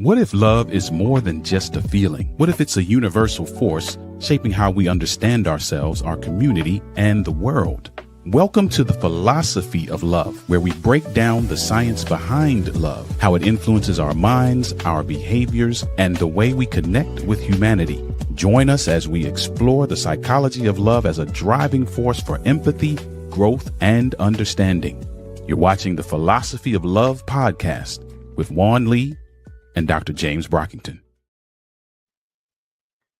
What if love is more than just a feeling? What if it's a universal force shaping how we understand ourselves, our community, and the world? Welcome to the Philosophy of Love, where we break down the science behind love, how it influences our minds, our behaviors, and the way we connect with humanity. Join us as we explore the psychology of love as a driving force for empathy, growth, and understanding. You're watching the Philosophy of Love podcast with Juan Lee and Dr. James Brockington.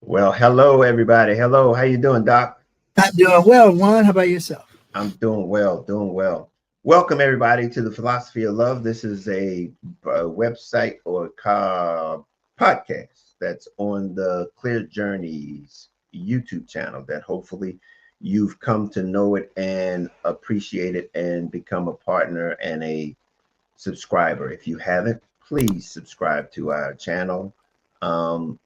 Well, hello, everybody. Hello. How you doing, Doc? I'm doing well, Juan. How about yourself? I'm doing well. Welcome, everybody, to the Philosophy of Love. This is a website or podcast that's on the Clear Journeys YouTube channel that hopefully you've come to know it and appreciate it and become a partner and a subscriber. If you haven't, please subscribe to our channel.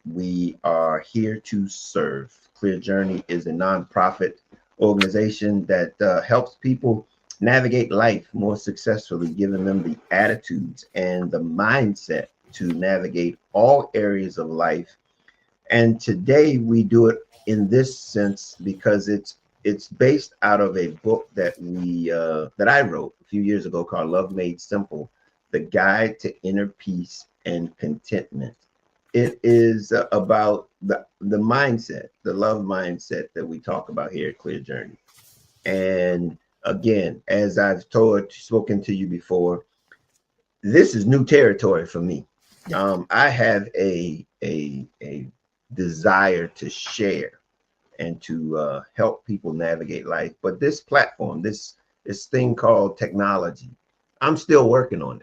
We are here to serve. Clear Journey is a nonprofit organization that helps people navigate life more successfully, giving them the attitudes and the mindset to navigate all areas of life. And today we do it in this sense because it's based out of a book that I wrote a few years ago called Love Made Simple: The Guide to Inner Peace and Contentment. It is about the mindset, the love mindset that we talk about here at Clear Journey. And again, as I've spoken to you before, this is new territory for me. I have a desire to share and to help people navigate life. But this platform, this thing called technology, I'm still working on it.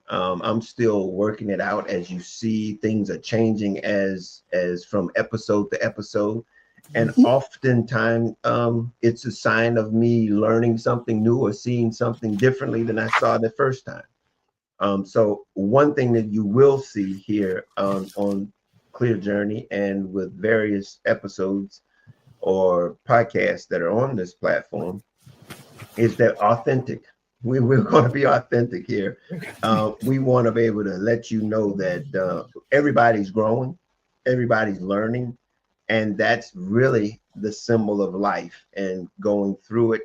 I'm still working it out. As you see, things are changing as from episode to episode. And oftentimes it's a sign of me learning something new or seeing something differently than I saw the first time. So one thing that you will see here on Clear Journey and with various episodes or podcasts that are on this platform is that authentic. We're going to be authentic here. We want to be able to let you know that everybody's growing, everybody's learning, and that's really the symbol of life. And going through it,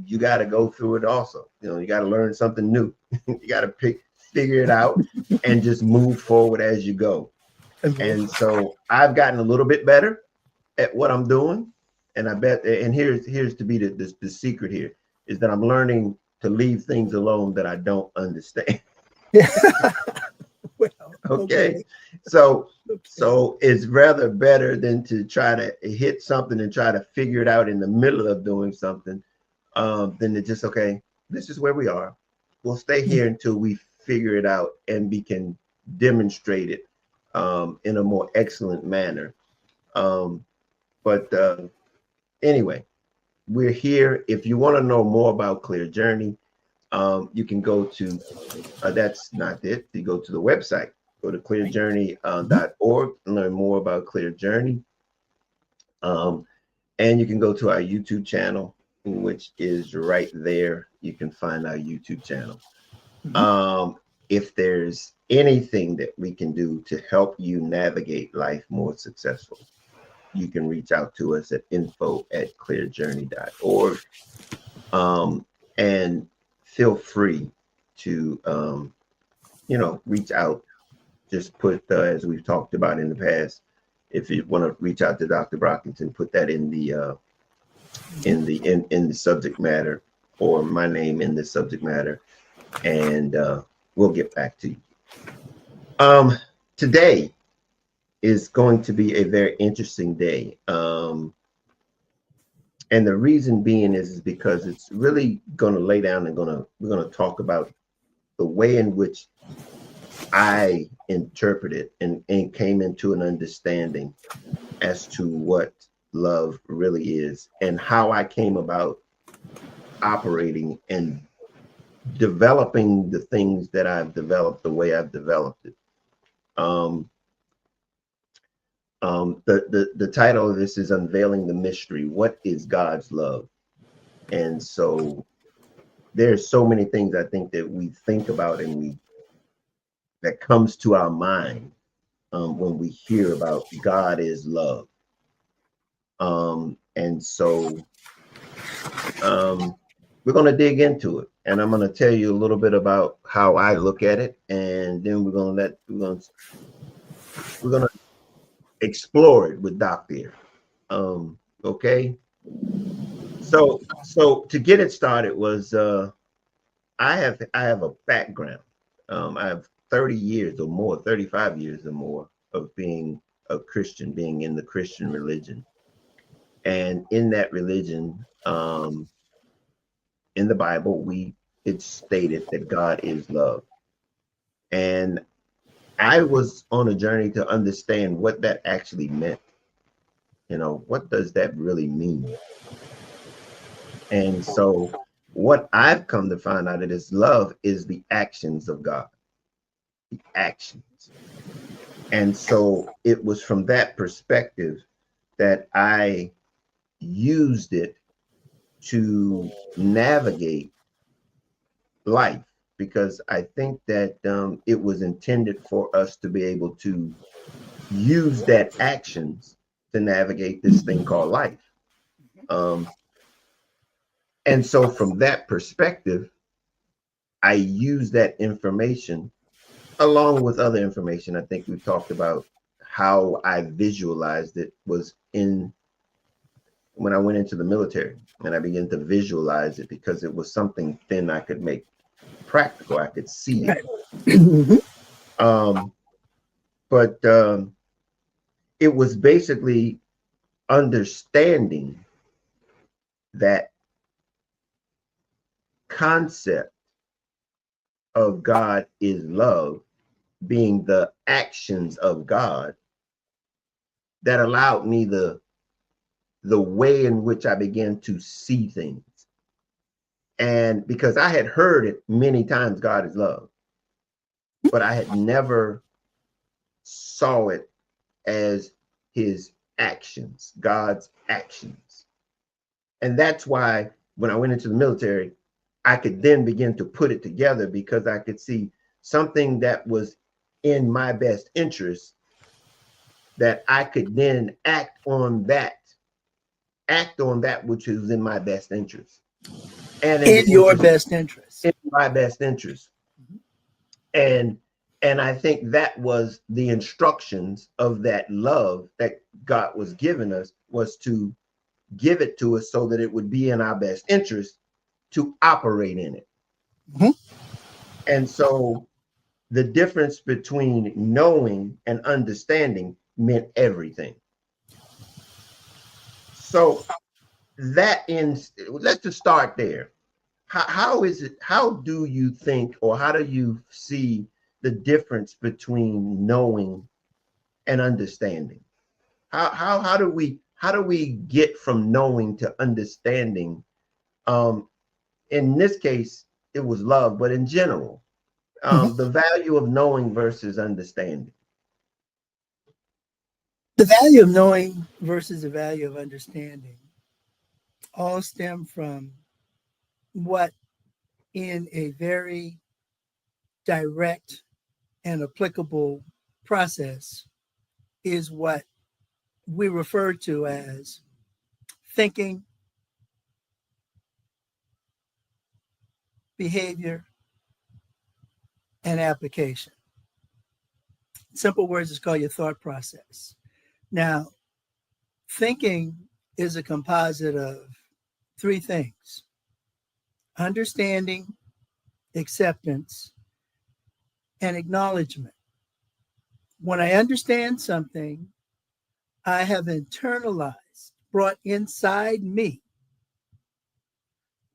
you got to go through it also. You know, you got to learn something new. You got to figure it out and just move forward as you go. And so I've gotten a little bit better at what I'm doing, and I bet. And here's to be the secret here is that I'm learning to leave things alone that I don't understand. Well, okay. So it's rather better than to try to hit something and try to figure it out in the middle of doing something, than to just, okay, this is where we are. We'll stay here until we figure it out and we can demonstrate it in a more excellent manner. Anyway, we're here. If you want to know more about Clear Journey, you can go to, that's not it. You go to the website, go to clearjourney.org and learn more about Clear Journey. And you can go to our YouTube channel, which is right there. You can find our YouTube channel. If there's anything that we can do to help you navigate life more successfully, you can reach out to us at info@clearjourney.org. And feel free to, reach out. Just put, as we've talked about in the past, if you want to reach out to Dr. Brockington, put that in the subject matter, or my name in the subject matter, and we'll get back to you. Today is going to be a very interesting day. And the reason being is because it's really going to lay down and we're going to talk about the way in which I interpreted and came into an understanding as to what love really is and how I came about operating and developing the things that I've developed the way I've developed it. The title of this is Unveiling the Mystery. What is God's love? And so there's so many things I think that we think about and we that comes to our mind when we hear about God is love. And so we're going to dig into it, and I'm going to tell you a little bit about how I look at it, and then we're going to explore it with Doc there. Okay. So to get it started was I have a background. I have 30 years or more, 35 years or more of being a Christian, being in the Christian religion. And in that religion, in the Bible, it's stated that God is love. And I was on a journey to understand what that actually meant. What does that really mean? And so what I've come to find out is love is the actions of God, the actions. And so it was from that perspective that I used it to navigate life, because I think that it was intended for us to be able to use that actions to navigate this thing called life. And so from that perspective, I use that information along with other information. I think we've talked about how I visualized it was when I went into the military, and I began to visualize it because it was something then I could make practical. I could see it. But it was basically understanding that concept of God is love being the actions of God that allowed me the way in which I began to see things. And because I had heard it many times, God is love, but I had never saw it as his actions, God's actions. And that's why when I went into the military, I could then begin to put it together, because I could see something that was in my best interest, that I could then act on that which is in my best interest. And in your best interest. In my best interest. And I think that was the instructions of that love that God was giving us, was to give it to us so that it would be in our best interest to operate in it. And so the difference between knowing and understanding meant everything. So let's just start there. How do you think, or how do you see the difference between knowing and understanding? How do we get from knowing to understanding? In this case, it was love, but in general, the value of knowing versus understanding. The value of knowing versus the value of understanding all stem from what, in a very direct and applicable process, is what we refer to as thinking, behavior, and application. Simple words, is called your thought process. Now, thinking is a composite of three things: understanding, acceptance, and acknowledgement. When I understand something, I have internalized, brought inside me,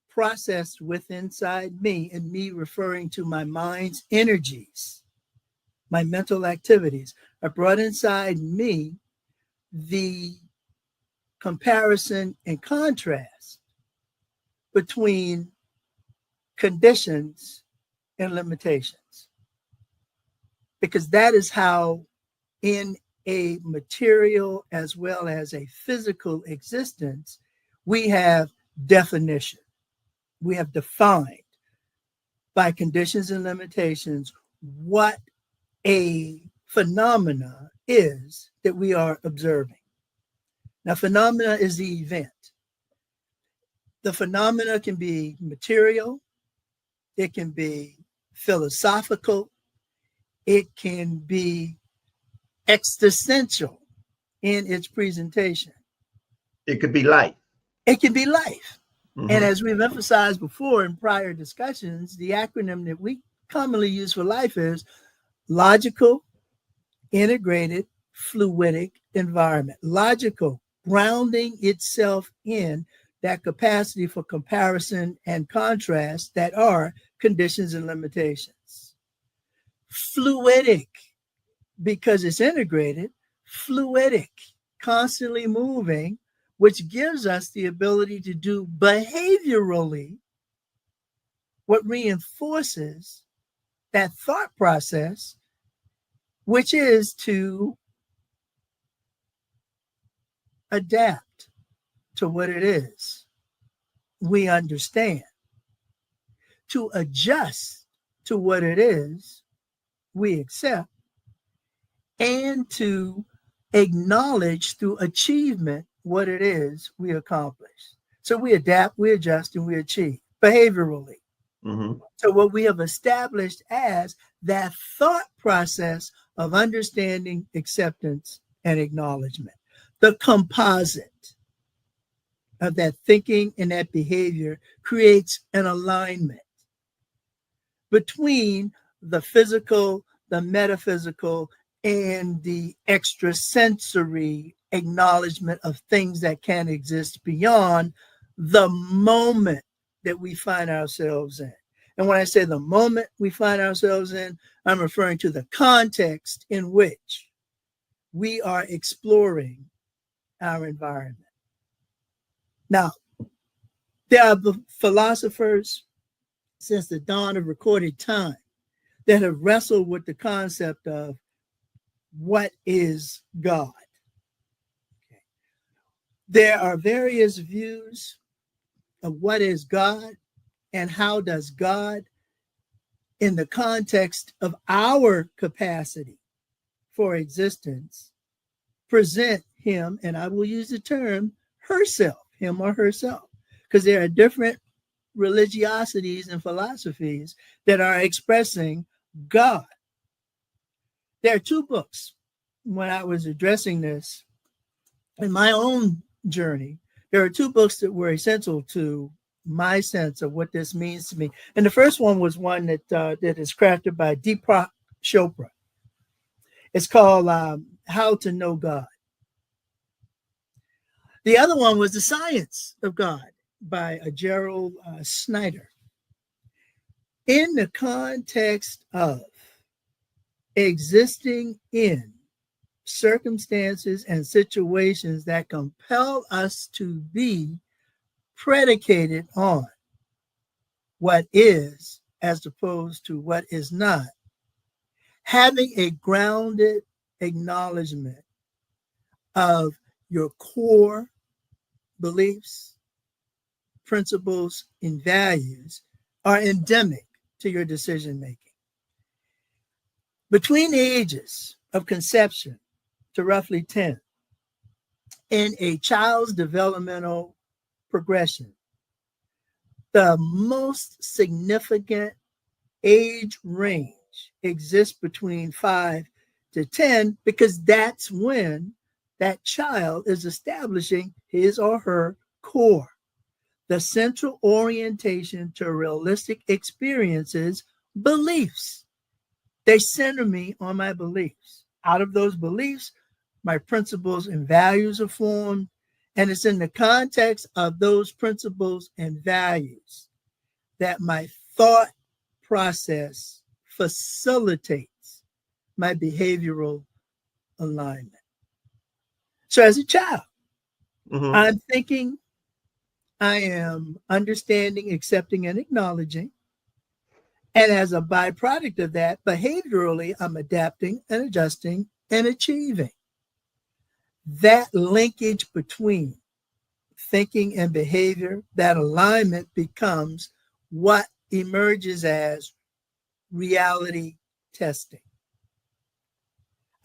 processed with inside me, and me referring to my mind's energies, my mental activities. I brought inside me the comparison and contrast between conditions and limitations. Because that is how, in a material as well as a physical existence, we have definition. We have defined by conditions and limitations what a phenomena is that we are observing. Now, phenomena is the event. The phenomena can be material, it can be philosophical, it can be existential in its presentation. It could be life. It can be life. Mhm. And as we've emphasized before in prior discussions, the acronym that we commonly use for life is logical, integrated, fluidic environment. Logical, grounding itself in that capacity for comparison and contrast that are conditions and limitations. Fluidic, because it's integrated, fluidic, constantly moving, which gives us the ability to do behaviorally what reinforces that thought process, which is to adapt to what it is we understand, to adjust to what it is we accept, and to acknowledge through achievement what it is we accomplish. So we adapt, we adjust, and we achieve behaviorally. Mhm. So what we have established as that thought process of understanding, acceptance, and acknowledgement, the composite of that thinking and that behavior creates an alignment between the physical, the metaphysical, and the extrasensory acknowledgement of things that can exist beyond the moment that we find ourselves in. And when I say the moment we find ourselves in, I'm referring to the context in which we are exploring our environment. Now, there are philosophers since the dawn of recorded time that have wrestled with the concept of what is God. Okay. There are various views of what is God and how does God, in the context of our capacity for existence, present him, and I will use the term herself, him or herself, because there are different religiosities and philosophies that are expressing God. There are two books when I was addressing this in my own journey. There are two books that were essential to my sense of what this means to me. And the first one was one that is crafted by Deepak Chopra. It's called How to Know God. The other one was The Science of God by Gerald Snyder. In the context of existing in circumstances and situations that compel us to be predicated on what is as opposed to what is not, having a grounded acknowledgement of your core beliefs, principles, and values are endemic to your decision making. Between the ages of conception to roughly 10, in a child's developmental progression, the most significant age range exists between 5 to 10 because that's when that child is establishing his or her core, the central orientation to realistic experiences, beliefs. They center me on my beliefs. Out of those beliefs, my principles and values are formed, and it's in the context of those principles and values that my thought process facilitates my behavioral alignment. So as a child, Mhm. I'm thinking, I am understanding, accepting, and acknowledging. And as a byproduct of that, behaviorally, I'm adapting and adjusting and achieving. That linkage between thinking and behavior, that alignment becomes what emerges as reality testing.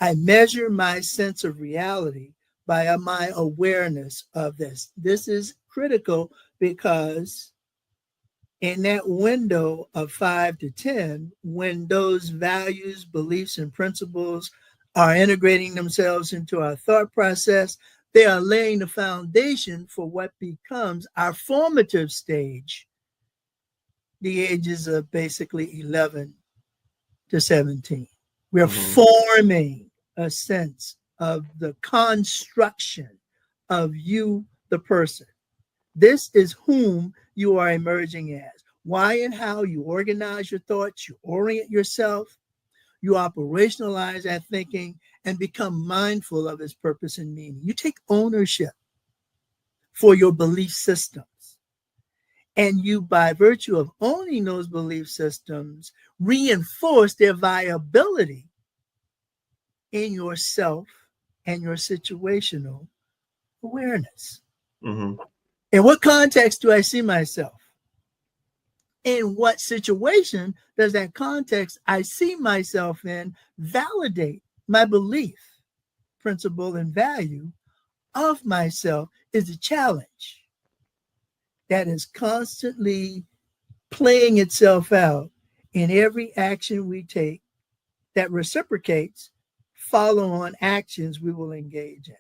I measure my sense of reality by my awareness of this. This is critical because in that window of 5 to 10, when those values, beliefs, and principles are integrating themselves into our thought process, they are laying the foundation for what becomes our formative stage, the ages of basically 11 to 17. We're forming a sense of the construction of you, the person. This is whom you are emerging as. Why and how you organize your thoughts, you orient yourself, you operationalize that thinking, and become mindful of its purpose and meaning. You take ownership for your belief systems. And you, by virtue of owning those belief systems, reinforce their viability in yourself and your situational awareness. Mm-hmm. In what context do I see myself? In what situation does that context I see myself in validate my belief, principle, and value of myself is a challenge that is constantly playing itself out in every action we take that reciprocates follow-on actions we will engage in.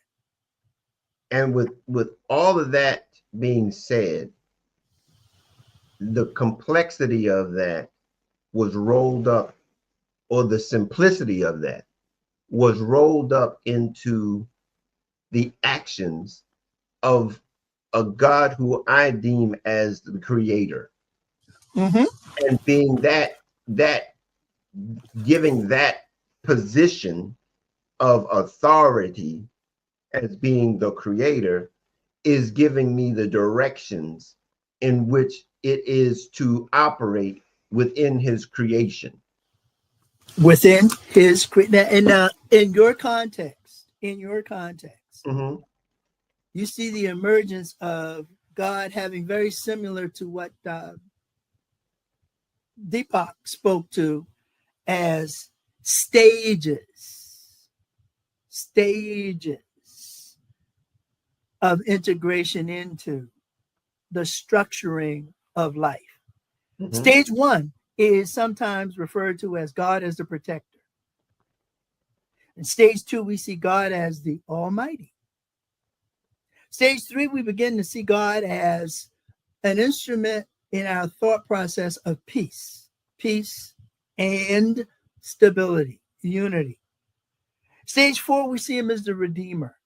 And with all of that being said, the complexity of that was rolled up, or the simplicity of that was rolled up into the actions of a God who I deem as the creator. Mm-hmm. And being that giving that position of authority as being the creator is giving me the directions in which it is to operate within his creation. Within his and in your context, Mm-hmm. you see the emergence of God having very similar to what Deepak spoke to as stages of integration into the structuring of life. Mm-hmm. Stage one is sometimes referred to as God as the protector. In stage two, we see God as the Almighty. Stage three, we begin to see God as an instrument in our thought process of peace and stability, unity. Stage four, we see him as the Redeemer.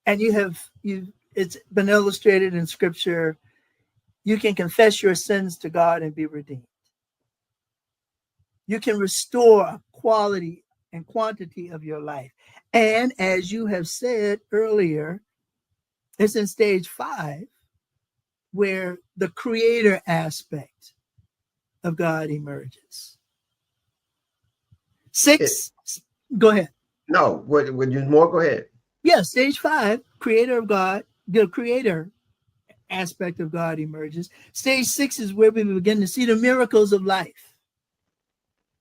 And it's been illustrated in scripture. You can confess your sins to God and be redeemed. You can restore a quality and quantity of your life. And as you have said earlier, it's in stage 5 where the creator aspect of God emerges. 6, go ahead. No, would you more? Go ahead. Yeah, stage 5, creator of God, the creator aspect of God emerges. Stage 6 is where we begin to see the miracles of life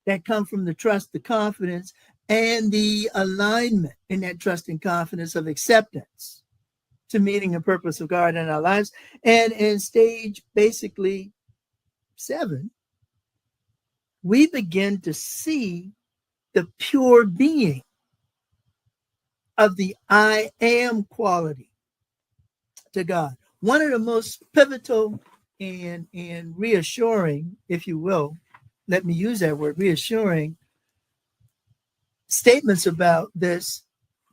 that come from the trust, the confidence, and the alignment in that trust and confidence of acceptance to meeting the purpose of God in our lives. And in stage basically 7, we begin to see the pure being of the I am quality to God. One of the most pivotal and reassuring, if you will, let me use that word, reassuring statements about this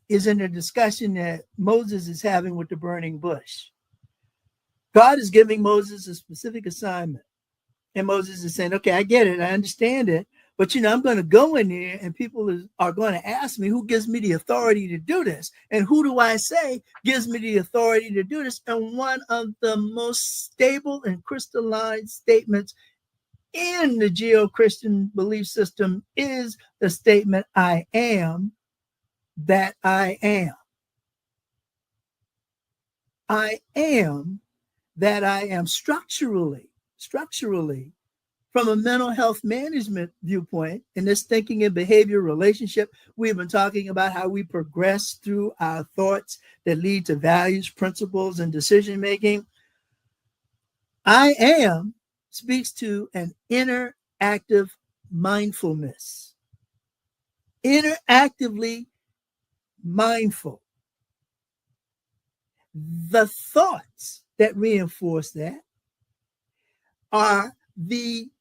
is in a discussion that Moses is having with the burning bush. God is giving Moses a specific assignment. And Moses is saying, okay, I get it. I understand it. But, I'm going to go in there and people are going to ask me who gives me the authority to do this. And who do I say gives me the authority to do this? And one of the most stable and crystalline statements in the Judeo-Christian belief system is the statement, I am that I am. I am that I am structurally, From a mental health management viewpoint, in this thinking and behavior relationship, we've been talking about how we progress through our thoughts that lead to values, principles, and decision making. I am speaks to an interactive mindfulness, interactively mindful. The thoughts that reinforce that are the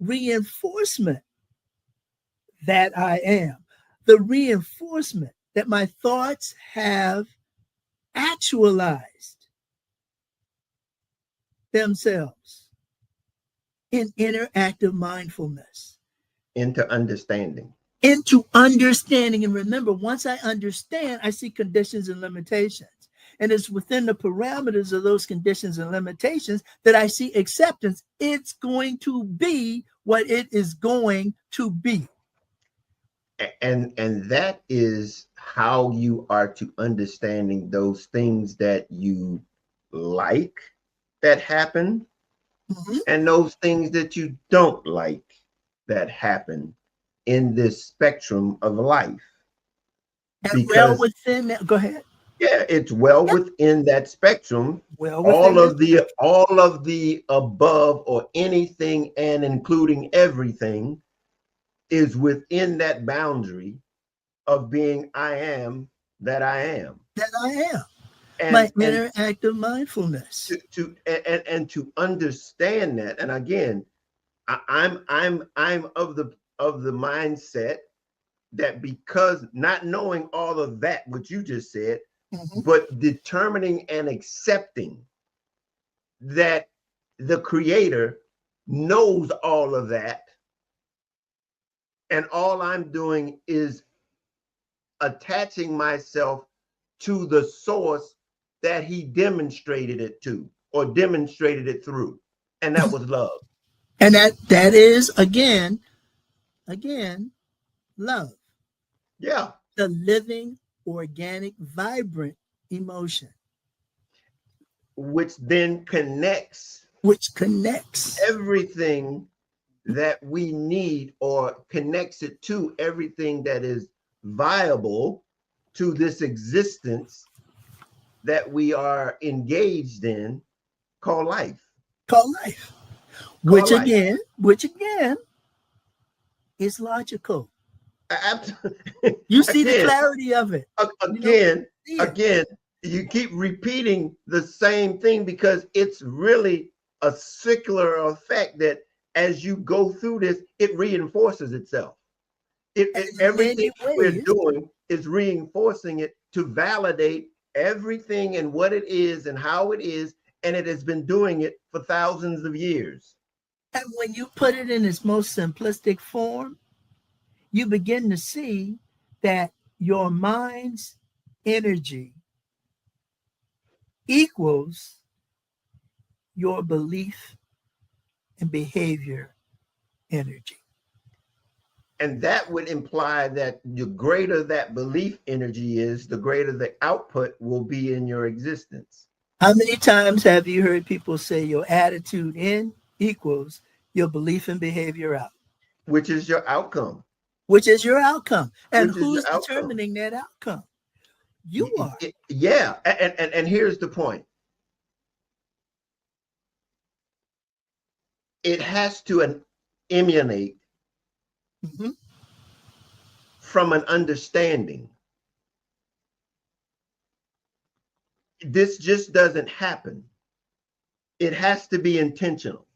reinforcement that I am, the reinforcement that my thoughts have actualized themselves in interactive mindfulness. Into understanding. Into understanding. And remember, once I understand, I see conditions and limitations. And it's within the parameters of those conditions and limitations that I see acceptance. It's going to be what it is going to be. And that is how you are to understanding those things that you like that happen, and those things that you don't like that happen in this spectrum of life. And Because well within that, go ahead. yeah, it's well within that spectrum. Well all of the above, or anything and including everything, is within that boundary of being I am that I am. That I am. And, My interactive mindfulness. To understand that, and again, I'm of the mindset that, because not knowing all of that, what you just said, but determining and accepting that the creator knows all of that, and all I'm doing is attaching myself to the source that he demonstrated it to, or demonstrated it through, and that was love. And that is again love. Yeah. The living, organic, vibrant emotion. Which then connects everything that we need, or connects it to everything that is viable to this existence that we are engaged in, called life. Which again is logical. Absolutely. You see the clarity of it. Again, you keep repeating the same thing, because it's really a circular effect that as you go through this, it reinforces itself. Everything we're doing is reinforcing it to validate everything and what it is and how it is, and it has been doing it for thousands of years. And when you put it in its most simplistic form, you begin to see that your mind's energy equals your belief and behavior energy. And that would imply that the greater that belief energy is, the greater the output will be in your existence. How many times have you heard people say your attitude in equals your belief and behavior out? Which is your outcome. And who's determining that outcome? You are. Yeah. And here's the point. It has to emanate from an understanding. This just doesn't happen. It has to be intentional.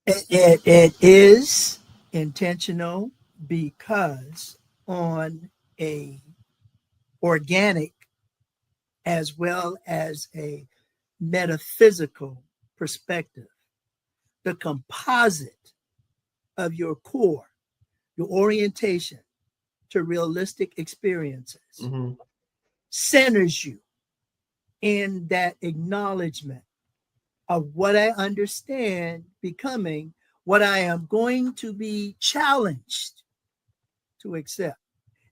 It is intentional, because on a organic as well as a metaphysical perspective, the composite of your core, your orientation to realistic experiences, centers you in that acknowledgement of what I understand becoming what I am going to be challenged to accept.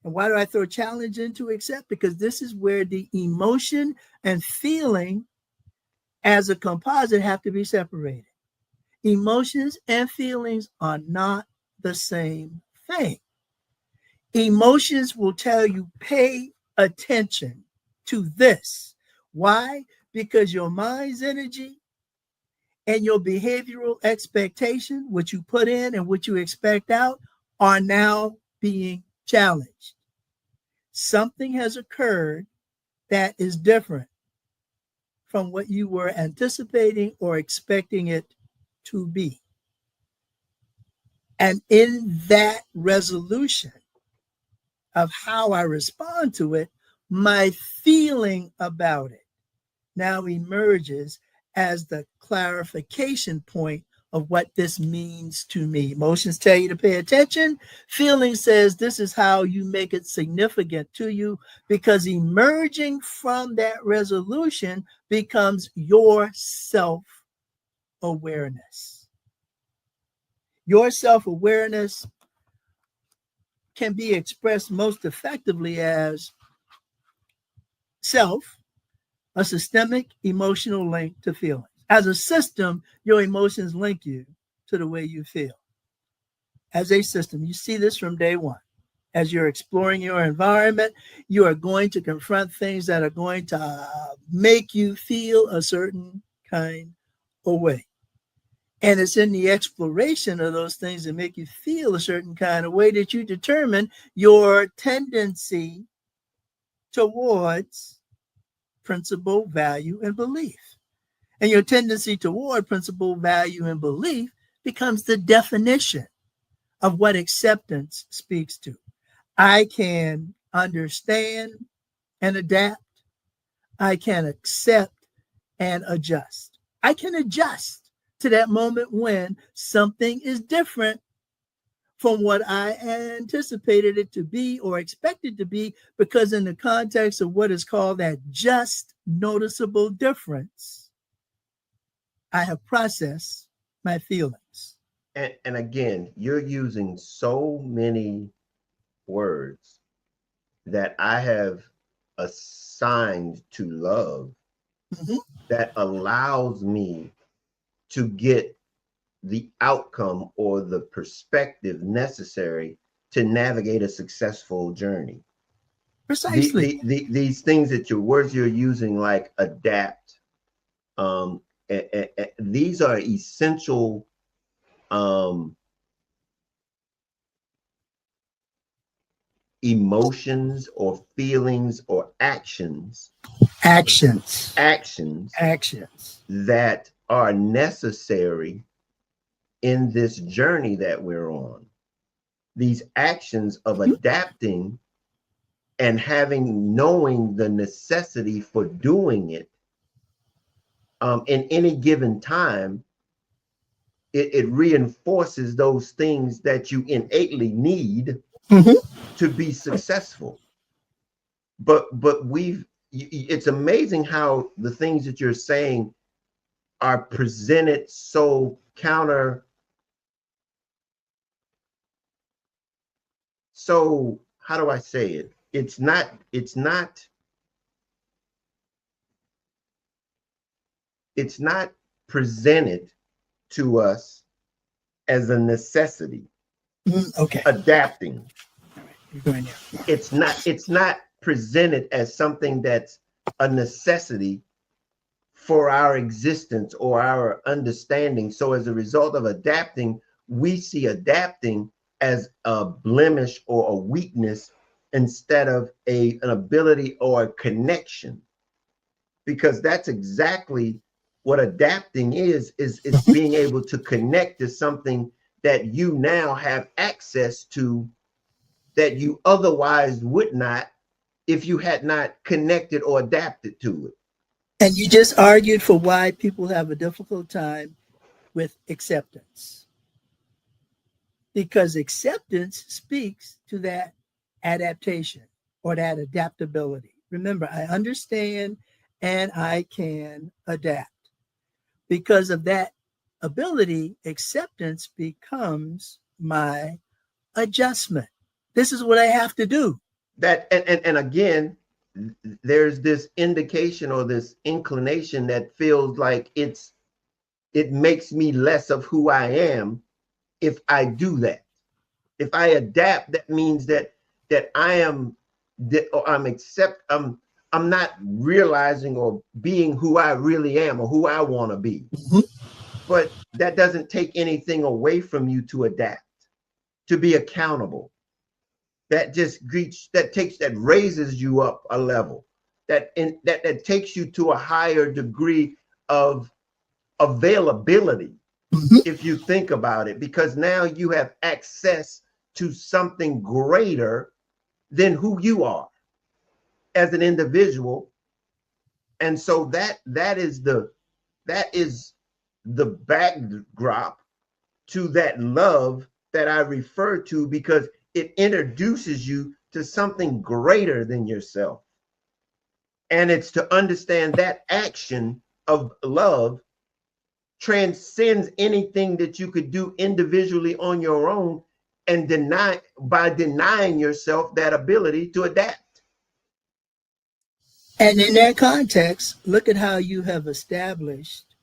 And why do I throw challenge into accept? Because this is where the emotion and feeling as a composite have to be separated. Emotions and feelings are not the same thing. Emotions will tell you, pay attention to this. Why? Because your mind's energy and your behavioral expectation, what you put in and what you expect out, are now being challenged. Something has occurred that is different from what you were anticipating or expecting it to be. And in that resolution of how I respond to it, my feeling about it now emerges as the clarification point of what this means to me. Emotions tell you to pay attention. Feeling says this is how you make it significant to you, because emerging from that resolution becomes your self-awareness. Your self-awareness can be expressed most effectively as self, a systemic emotional link to feelings. As a system, your emotions link you to the way you feel. As a system, you see this from day one. As you're exploring your environment, you are going to confront things that are going to make you feel a certain kind of way. And it's in the exploration of those things that make you feel a certain kind of way that you determine your tendency towards principle, value, and belief. And your tendency toward principle, value, and belief becomes the definition of what acceptance speaks to. I can understand and adapt. I can accept and adjust. I can adjust to that moment when something is different from what I anticipated it to be or expected to be, because in the context of what is called that just noticeable difference, I have processed my feelings. And again, you're using so many words that I have assigned to love that allows me to get the outcome or the perspective necessary to navigate a successful journey. Precisely. These things that your words you're using, like adapt, these are essential emotions or feelings or actions that are necessary in this journey that we're on. These actions of adapting and knowing the necessity for doing it in any given time, it reinforces those things that you innately need to be successful. But it's amazing how the things that you're saying are presented so so how do I say it? It's not presented to us as a necessity. Okay. Adapting. It's not presented as something that's a necessity for our existence or our understanding. So as a result of adapting, we see adapting as a blemish or a weakness instead of an ability or a connection, because that's exactly what adapting is being able to connect to something that you now have access to that you otherwise would not if you had not connected or adapted to it. And you just argued for why people have a difficult time with acceptance. Because acceptance speaks to that adaptation or that adaptability. Remember, I understand and I can adapt. Because of that ability, acceptance becomes my adjustment. This is what I have to do. That and again, there's this indication or this inclination that feels like it's it makes me less of who I am if I do that. If I adapt, that means that I am that or I'm not realizing or being who I really am or who I want to be. Mhm. But that doesn't take anything away from you to adapt, to be accountable. That that raises you up a level. That takes you to a higher degree of availability, Mhm. if you think about it, because now you have access to something greater than who you are as an individual. And so that is the backdrop to that love that I refer to, because it introduces you to something greater than yourself. And it's to understand that action of love transcends anything that you could do individually on your own, and denying yourself that ability to adapt. And in that context, look at how you have established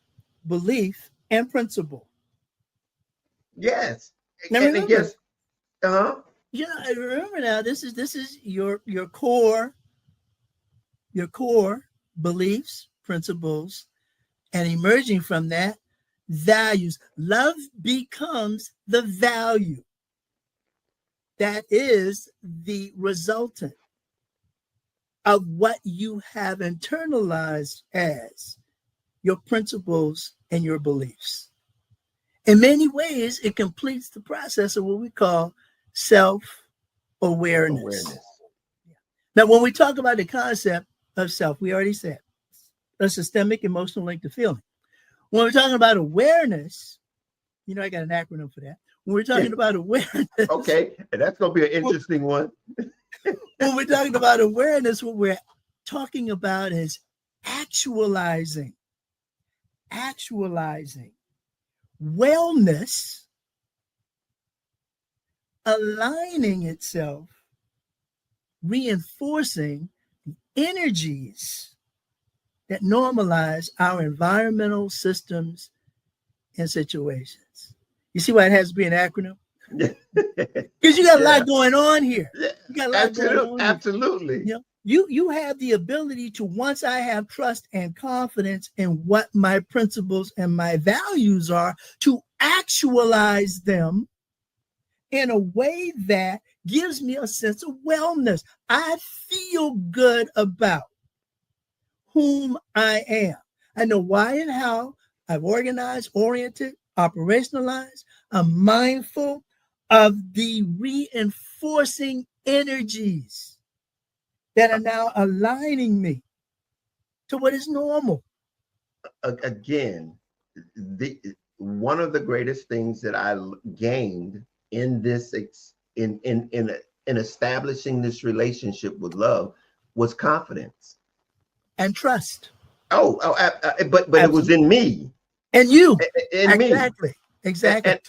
belief and principle. Yes. Now And I remember, guess, uh-huh. remember now, this is your core beliefs, principles, and emerging from that, values. Love becomes the value that is the resultant of what you have internalized as your principles and your beliefs. In many ways, it completes the process of what we call self-awareness. Awareness. Now, when we talk about the concept of self, we already said a systemic emotional link to feeling. When we're talking about awareness, I got an acronym for that. When we're talking about awareness, Okay, and that's going to be an interesting one. when we're talking about awareness, what we're talking about is actualizing wellness, aligning itself, reinforcing the energies that normalize our environmental systems and situations. You see why it has to be an acronym? Because you got a lot going on here. You got a lot going on here. Absolutely. You have the ability to, once I have trust and confidence in what my principles and my values are, to actualize them in a way that gives me a sense of wellness. I feel good about whom I am. I know why and how. I've organized, oriented, operationalized. I'm mindful of the reinforcing energies that are now aligning me to what is normal. Again, one of the greatest things that I gained in this in establishing this relationship with love was confidence And trust. But it was in me. And you. In me. Exactly.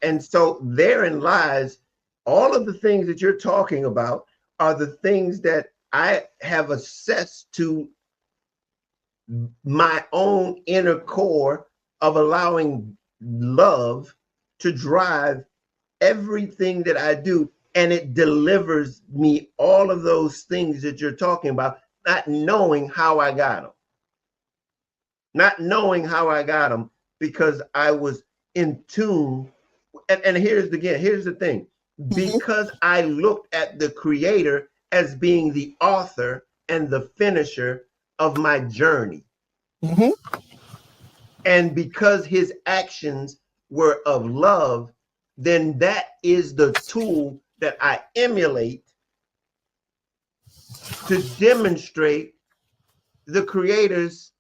And so therein lies all of the things that you're talking about are the things that I have assessed to my own inner core of allowing love to drive everything that I do. And it delivers me all of those things that you're talking about, not knowing how I got them. Not knowing how I got them, because I was in tune. And here's the thing. Because I looked at the creator as being the author and the finisher of my journey. Mm-hmm. And because his actions were of love, then that is the tool that I emulate to demonstrate the creator's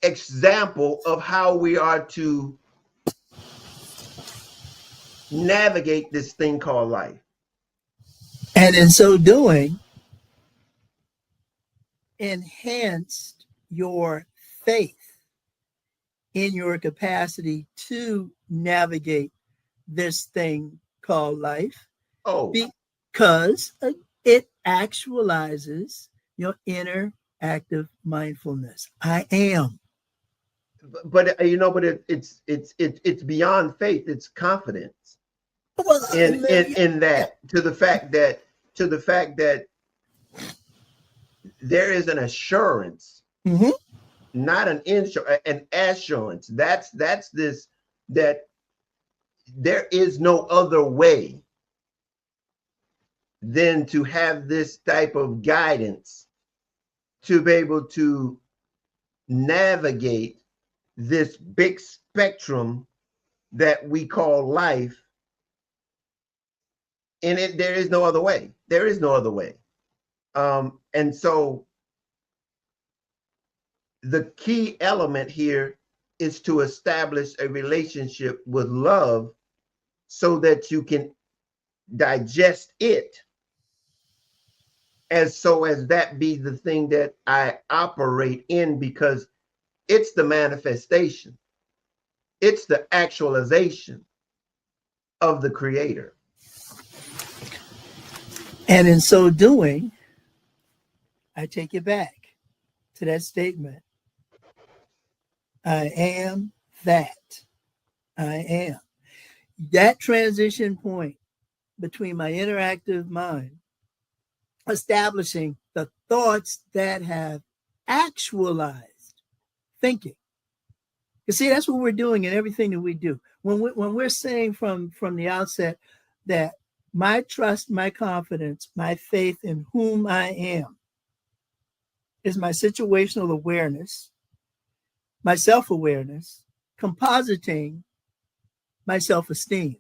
example of how we are to navigate this thing called life. And in so doing, enhanced your faith in your capacity to navigate this thing called life. Oh, Because it actualizes your inner active mindfulness. I am. But it's beyond faith. It's confidence Well, in yeah. that, to the fact that there is an assurance, Mhm. not an insurance, an assurance. That's this, that there is no other way than to have this type of guidance to be able to navigate this big spectrum that we call life. And there is no other way. There is no other way. And so the key element here is to establish a relationship with love so that you can digest it, as that be the thing that I operate in, because it's the manifestation, it's the actualization of the creator. And in so doing, I take it back to that statement. I am that. I am. That transition point between my interactive mind, establishing the thoughts that have actualized thinking. You see, that's what we're doing in everything that we do. When we're saying from the outset that my trust, my confidence, my faith in whom I am is my situational awareness, my self-awareness, compositing my self-esteem.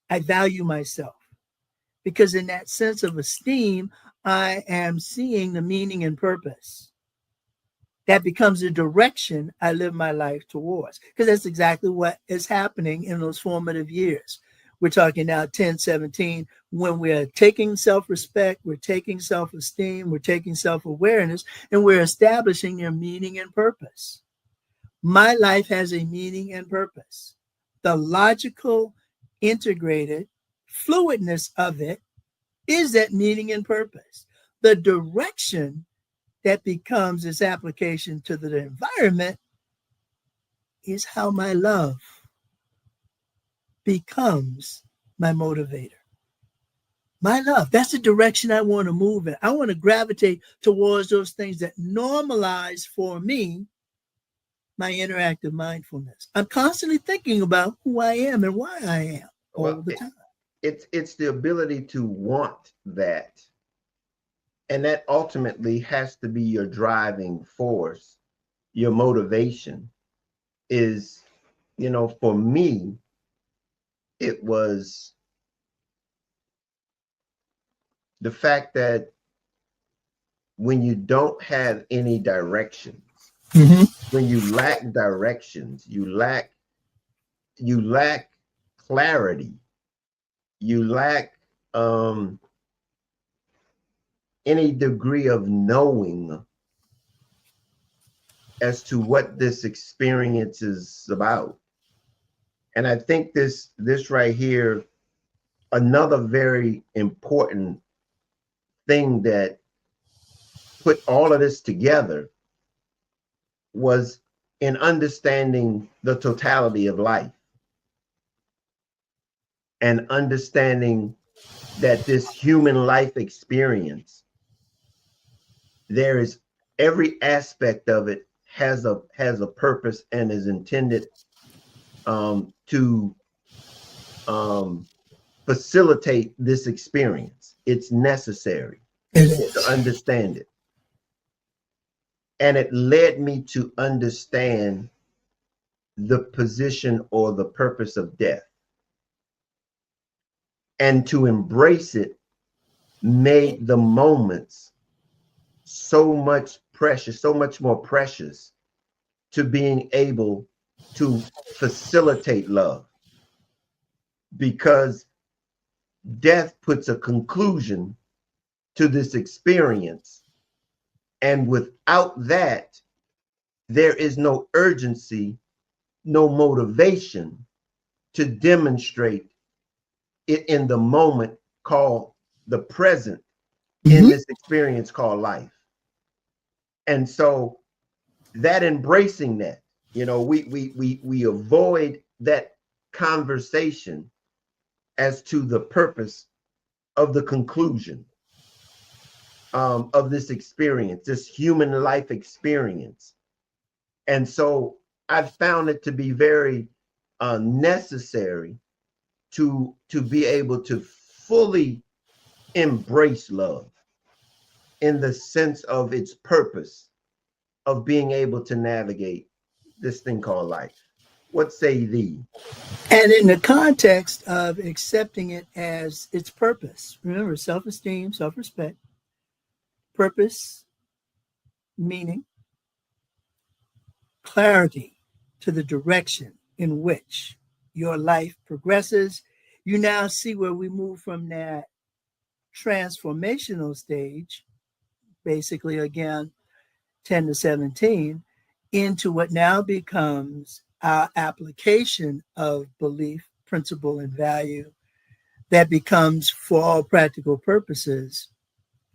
I value myself because in that sense of esteem, I am seeing the meaning and purpose. That becomes the direction I live my life towards, because that's exactly what is happening in those formative years. We're talking now 10, 17, when we're taking self-respect, we're taking self-esteem, we're taking self-awareness, and we're establishing their meaning and purpose. My life has a meaning and purpose. The logical, integrated fluidness of it is that meaning and purpose. The direction that becomes its application to the environment is how my love becomes my motivator. My love, that's the direction I want to move in. I want to gravitate towards those things that normalize for me my interactive mindfulness. I'm constantly thinking about who I am and why I am all the time. It's the ability to want that. And that ultimately has to be your driving force, your motivation is, for me, it was the fact that when you don't have any directions, when you lack directions, you lack clarity, you lack any degree of knowing as to what this experience is about. And I think this right here, another very important thing that put all of this together was in understanding the totality of life and understanding that this human life experience, there is every aspect of it has a purpose and is intended to facilitate this experience. It's necessary to understand it. And it led me to understand the position or the purpose of death. And to embrace it made the moments so much precious, so much more precious to being able to facilitate love. Because death puts a conclusion to this experience. And without that, there is no urgency, no motivation to demonstrate it in the moment called the present in this experience called life. And so that embracing that, you know, we avoid that conversation as to the purpose of the conclusion of this experience, this human life experience. And so I've found it to be very necessary to be able to fully embrace love in the sense of its purpose of being able to navigate this thing called life. What say thee? And in the context of accepting it as its purpose, remember, self-esteem, self-respect, purpose, meaning, clarity to the direction in which your life progresses. You now see where we move from that transformational stage, basically again 10 to 17, into what now becomes our application of belief, principle, and value that becomes, for all practical purposes,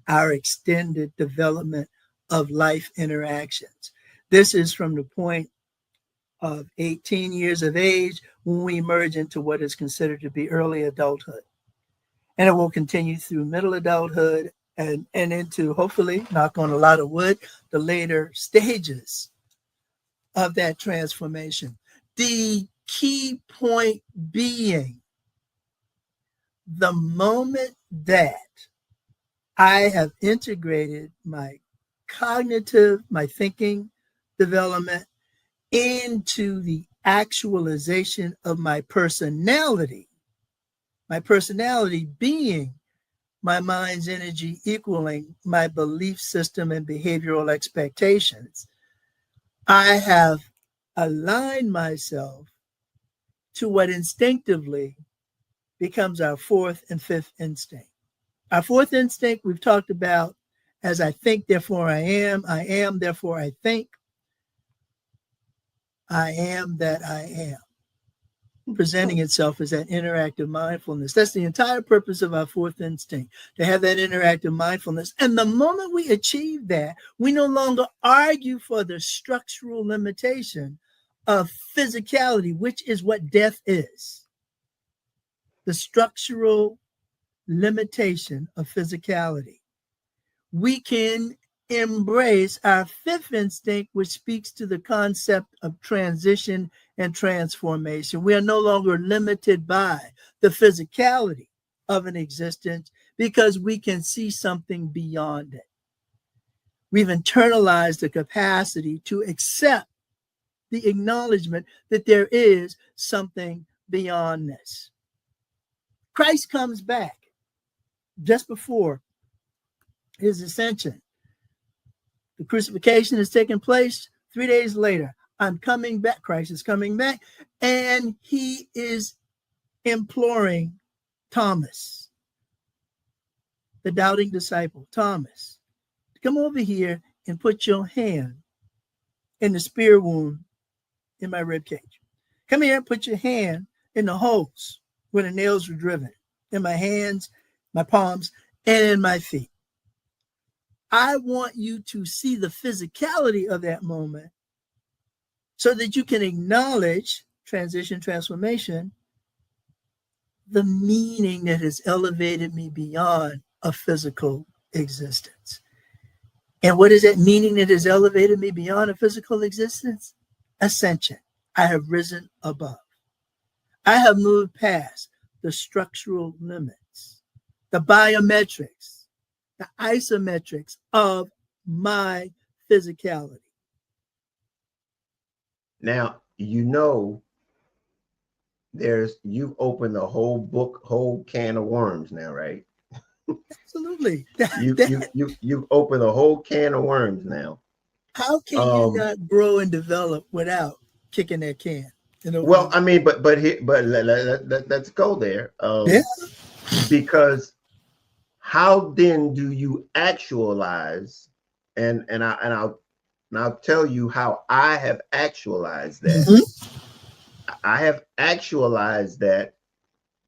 our extended development of life interactions. This is from the point of 18 years of age when we emerge into what is considered to be early adulthood. And it will continue through middle adulthood and into, hopefully, knock on a lot of wood, the later stages of that transformation. The key point being the moment that I have integrated my cognitive, my thinking development into the actualization of my personality being my mind's energy equaling my belief system and behavioral expectations, I have aligned myself to what instinctively becomes our fourth and fifth instinct. Our fourth instinct we've talked about as I think, therefore I am, therefore I think, I am that I am, presenting itself as that interactive mindfulness. That's the entire purpose of our fourth instinct, to have that interactive mindfulness. And the moment we achieve that, we no longer argue for the structural limitation of physicality, which is what death is. The structural limitation of physicality. We can embrace our fifth instinct, which speaks to the concept of transition and transformation. We are no longer limited by the physicality of an existence because we can see something beyond it. We've internalized the capacity to accept the acknowledgement that there is something beyond this. Christ comes back just before his ascension. The crucifixion is taking place 3 days later. I'm coming back. Christ is coming back. And he is imploring Thomas, the doubting disciple, Thomas, to come over here and put your hand in the spear wound in my rib cage. Come here and put your hand in the holes where the nails were driven, in my hands, my palms, and in my feet. I want you to see the physicality of that moment so that you can acknowledge transition, transformation, the meaning that has elevated me beyond a physical existence. And what is that meaning that has elevated me beyond a physical existence? Ascension. I have risen above. I have moved past the structural limits, the biometrics, the isometrics of my physicality. Now, you know, you've opened the whole can of worms now, right? Absolutely. You've opened a whole can of worms now. How can you not grow and develop without kicking that can? Well, I mean, but let's go there. Yeah. Because how then do you actualize? And I'll tell you how I have actualized that. Mm-hmm. I have actualized that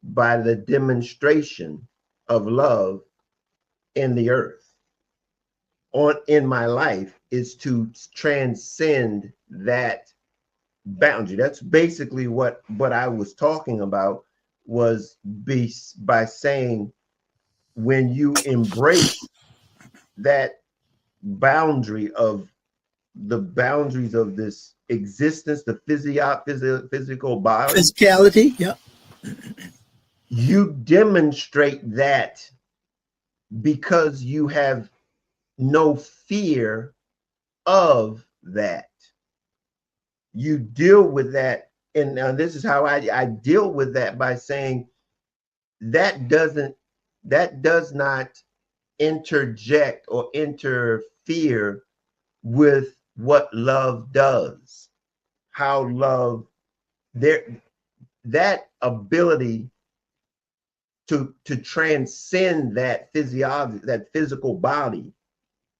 by the demonstration of love in the earth, in my life, is to transcend that boundary. That's basically what I was talking about, was by saying, when you embrace that boundary of the boundaries of this existence, the physical body, Physicality. Yep. you demonstrate that because you have no fear of that. You deal with that. And this is how I deal with that, by saying that does not interject or interfere with what love does. How love, that ability to transcend that physiology, that physical body,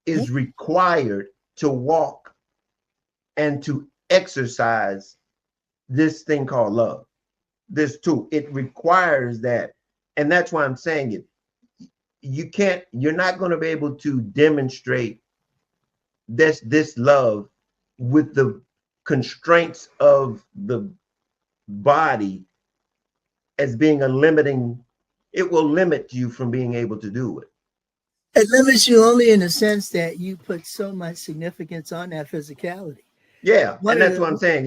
is required to walk and to exercise this thing called love. This too, it requires that. And that's why I'm saying it. You're not going to be able to demonstrate this love with the constraints of the body as being a limiting. It will limit you from being able to do it. It limits you only in the sense that you put so much significance on that physicality. Yeah, and that's what I'm saying.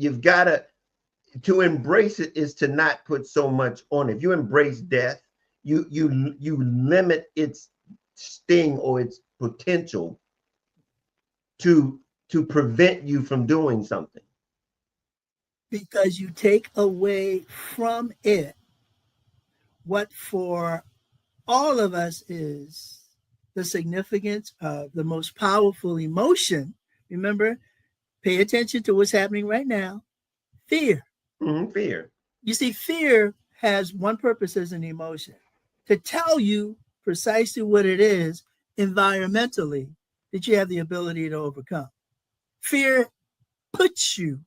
You've got to embrace it, is to not put so much on it. If you embrace death, you limit its sting or its potential to prevent you from doing something, because you take away from it what for all of us is the significance of the most powerful emotion. Remember, pay attention to what's happening right now. Fear. Fear. You see, fear has one purpose as an emotion: to tell you precisely what it is environmentally that you have the ability to overcome. Fear puts you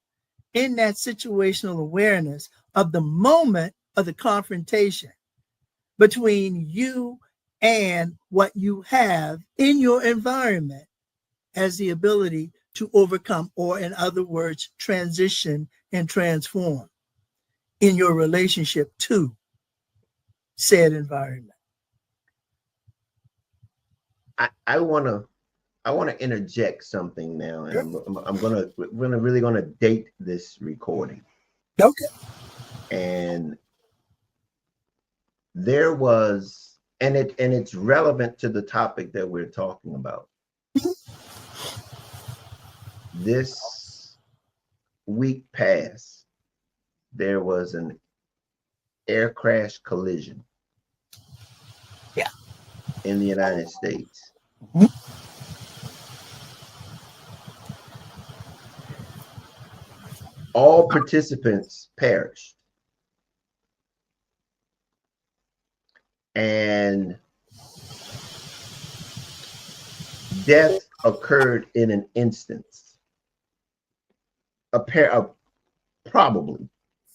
in that situational awareness of the moment of the confrontation between you and what you have in your environment as the ability to overcome, or in other words, transition and transform in your relationship to said environment. I want to interject something now, and we're really gonna date this recording. Okay. And there was, and it's relevant to the topic that we're talking about. This week past, there was an air crash collision. Yeah. In the United States. All participants perished. And death occurred in an instance. Probably.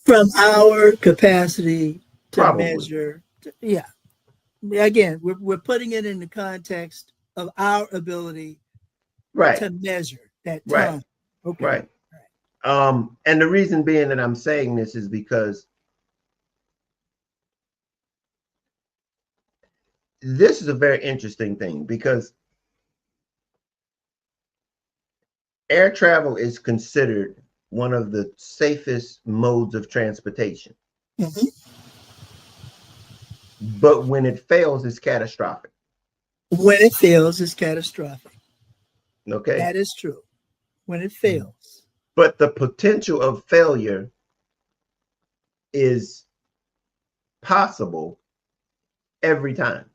From our capacity to Probably. measure. Yeah. Again, we're putting it in the context of our ability to measure that time. Okay. Right. And the reason being that I'm saying this is because this is a very interesting thing, because air travel is considered one of the safest modes of transportation. But when it fails, it's catastrophic. When it fails, it's catastrophic. Okay. That is true. When it fails. But the potential of failure is possible every time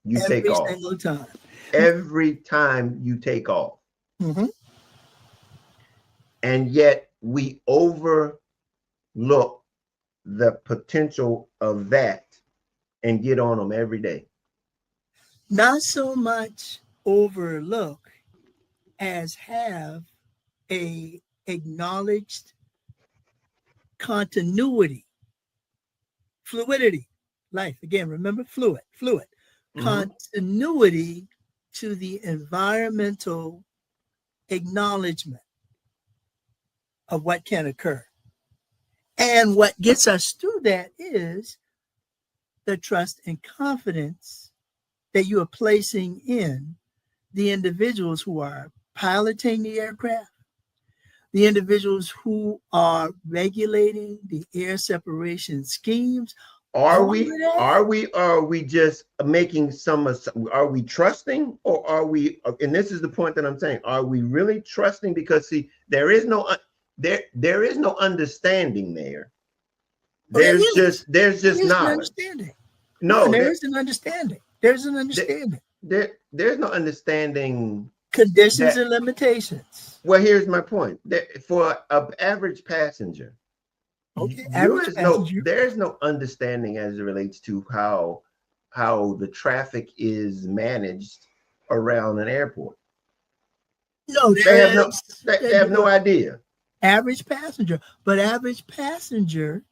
you take off. Every single time. Every time you take off. And yet we overlook the potential of that and get on them every day. Not so much overlook as have a acknowledged continuity, fluidity, life. Again, remember, fluid. continuity to the environmental acknowledgement of what can occur. And what gets us through that is the trust and confidence that you are placing in the individuals who are piloting the aircraft, the individuals who are regulating the air separation schemes. Are we just making are we trusting, or are we, and this is the point that I'm saying, are we really trusting? Because see, there is no understanding there. There's just knowledge. No, there is an understanding. There's an understanding. There's no understanding. Conditions and limitations. Well, here's my point. For an average passenger, there's no understanding as it relates to how the traffic is managed around an airport. No, they have no idea. Average passenger, but average passenger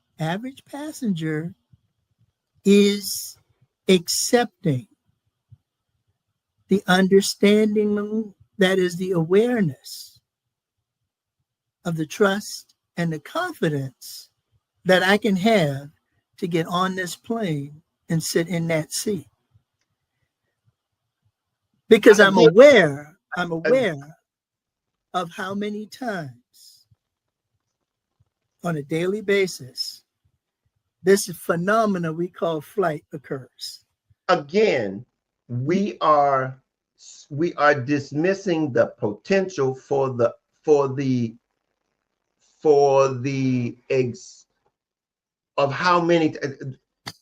is accepting the understanding, that is the awareness of the trust and the confidence that I can have to get on this plane and sit in that seat. Because I'm aware of how many times on a daily basis this phenomena we call flight occurs. Again, we are dismissing the potential for the of how many.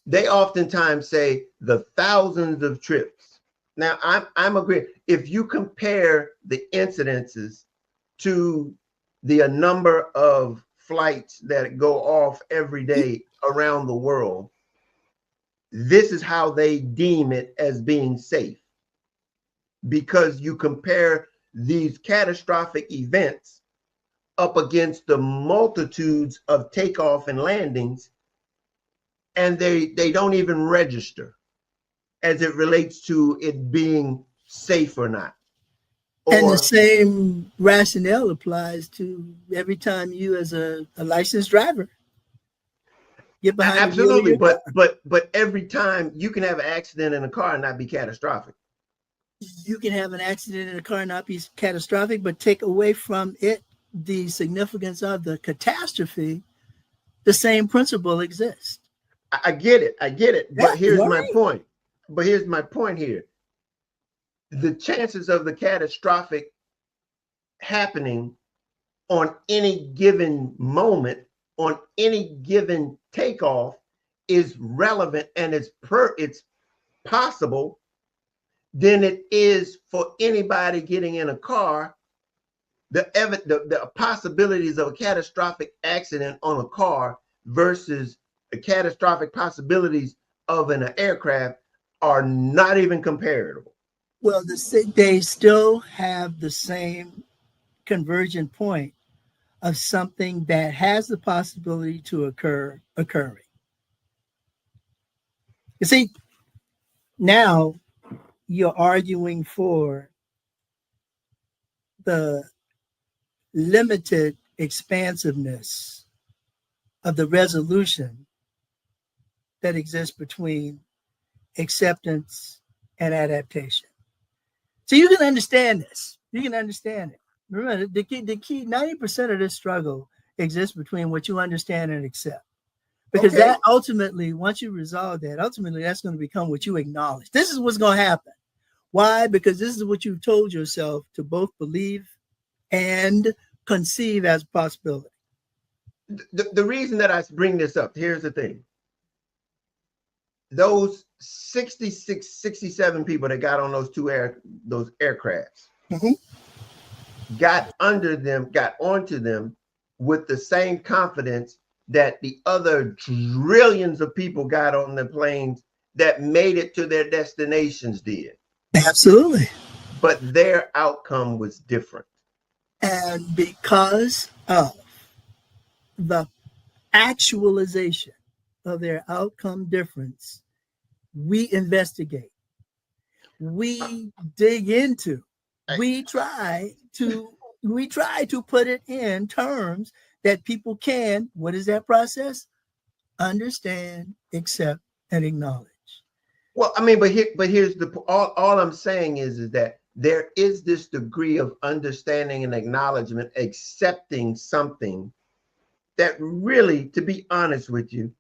They oftentimes say the thousands of trips. Now I'm agreeing. If you compare the incidences to the number of flights that go off every day around the world, this is how they deem it as being safe. Because you compare these catastrophic events up against the multitudes of takeoff and landings, and they don't even register as it relates to it being safe or not. And the same rationale applies to every time you, as a licensed driver, get behind absolutely, but every time you can have an accident in a car and not be catastrophic. You can have an accident in a car and not be catastrophic, but take away from it the significance of the catastrophe. The same principle exists. I get it. But here's my point. Here. The chances of the catastrophic happening on any given moment, on any given takeoff, is relevant, and it's possible than it is for anybody getting in a car. The possibilities of a catastrophic accident on a car versus the catastrophic possibilities of an aircraft are not even comparable. Well, they still have the same convergent point of something that has the possibility to occurring. You see, now you're arguing for the limited expansiveness of the resolution that exists between acceptance and adaptation. So you can understand this. You can understand it. Remember, the key 90% of this struggle exists between what you understand and accept. Because that ultimately, once you resolve that, ultimately that's going to become what you acknowledge. This is what's going to happen. Why? Because this is what you've told yourself to both believe and conceive as a possibility. The reason that I bring this up, here's the thing. Those 66, 67 people that got on those aircrafts got onto them with the same confidence that the other trillions of people got on the planes that made it to their destinations did. Absolutely. But their outcome was different. And because of the actualization of their outcome difference, we investigate. we dig into. We try to put it in terms that people can, what is that process? Understand, accept, and acknowledge. Well, I mean, but here's the all I'm saying is that there is this degree of understanding and acknowledgement, accepting something that really, to be honest with you,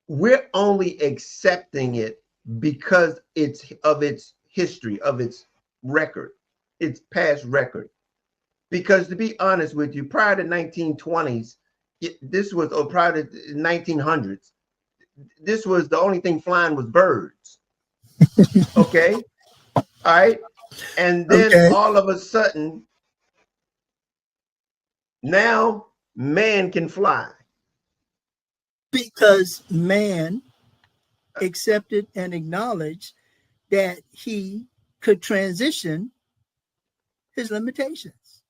we're only accepting it because it's of its history, of its record, its past record. Because to be honest with you, prior to 1920s, prior to 1900s, this was the only thing flying was birds. Okay. All right. And then all of a sudden, now man can fly. Because man accepted and acknowledged that he could transition his limitations.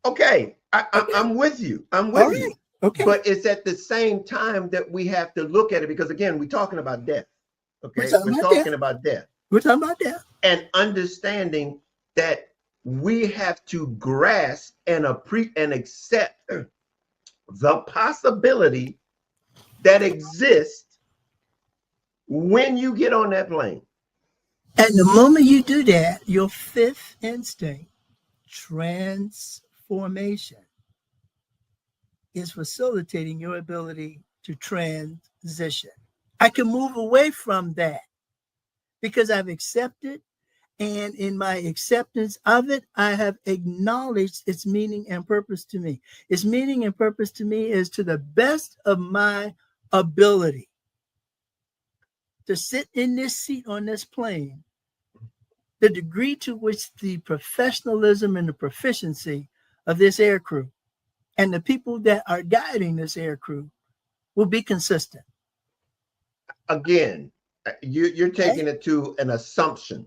Okay. I'm with you. I'm with you. Okay. But it's at the same time that we have to look at it, because again, we're talking about death. Okay. We're talking about death. We're talking about death. And understanding that we have to grasp and accept the possibility that exists when you get on that plane. And the moment you do that, your fifth instinct, transformation, is facilitating your ability to transition. I can move away from that because I've accepted, and in my acceptance of it, I have acknowledged its meaning and purpose to me. Its meaning and purpose to me is to the best of my ability to sit in this seat on this plane. The degree to which the professionalism and the proficiency of this air crew and the people that are guiding this air crew will be consistent. Again, you're taking it to an assumption.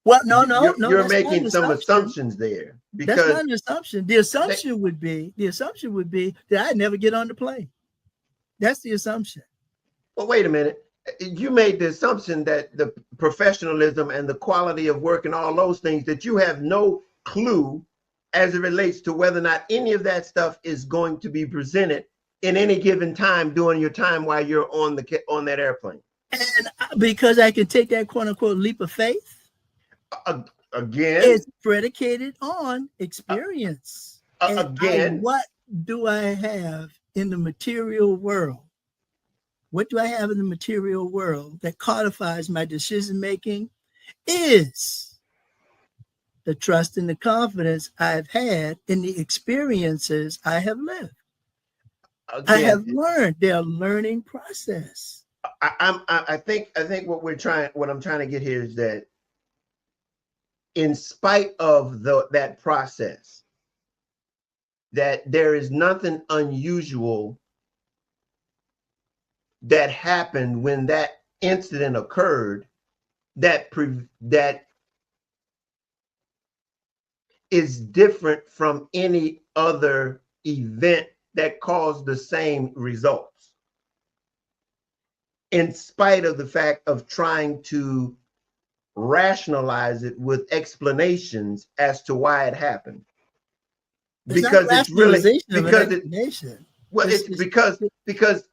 Well, no. You're making some assumptions there. Because that's not an assumption. The assumption would be that I'd never get on the plane. That's the assumption. Well, wait a minute. You made the assumption that the professionalism and the quality of work and all those things, that you have no clue as it relates to whether or not any of that stuff is going to be presented in any given time during your time while you're on that airplane. And because I can take that quote unquote leap of faith, again, it's predicated on experience. Again, what do I have in the material world? What do I have in the material world that codifies my decision making? Is the trust and the confidence I've had in the experiences I have lived. Again, I have learned. They're a learning process. I think what I'm trying to get here is that in spite of that process, that there is nothing unusual that happened when that incident occurred that is different from any other event that caused the same results, in spite of the fact of trying to rationalize it with explanations as to why it happened. Because it's really because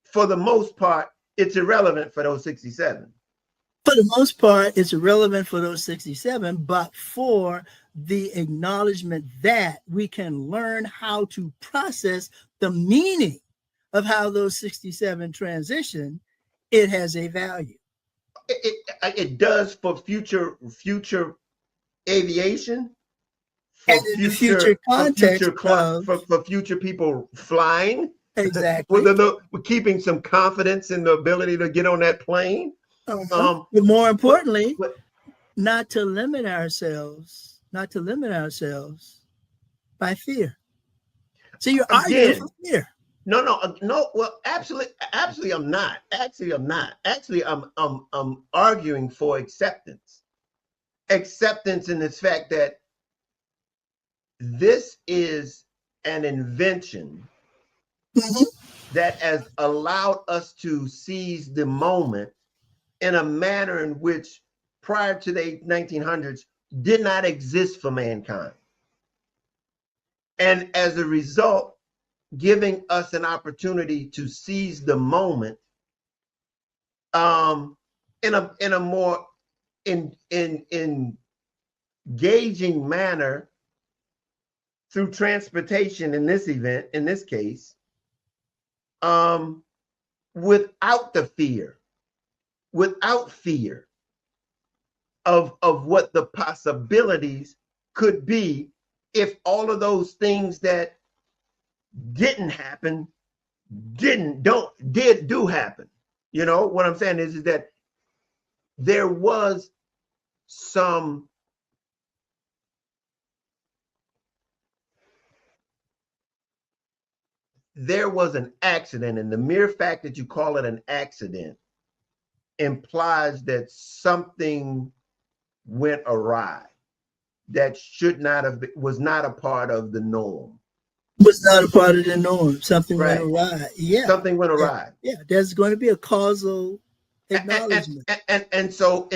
for the most part, it's irrelevant for those 67. For the most part, it's irrelevant for those 67, but for the acknowledgement that we can learn how to process the meaning of how those 67 transition, it has a value. It does for future aviation, for future context, for future people flying. Exactly. With keeping some confidence in the ability to get on that plane. But more importantly, not to limit ourselves by fear. So you're arguing for fear. No. Well, absolutely, I'm not. Actually, I'm arguing for acceptance. Acceptance in this fact that this is an invention that has allowed us to seize the moment in a manner in which prior to the 1900s did not exist for mankind. And as a result, giving us an opportunity to seize the moment in a more engaging manner through transportation in this event, in this case, without fear of what the possibilities could be if all of those things that didn't happen do happen. You know what I'm saying is that there was an accident, and the mere fact that you call it an accident implies that something went awry that should not have was not a part of the norm. Was not a part of the norm. Something Right. went awry. Yeah. Something went awry. Yeah. There's going to be a causal acknowledgement. And so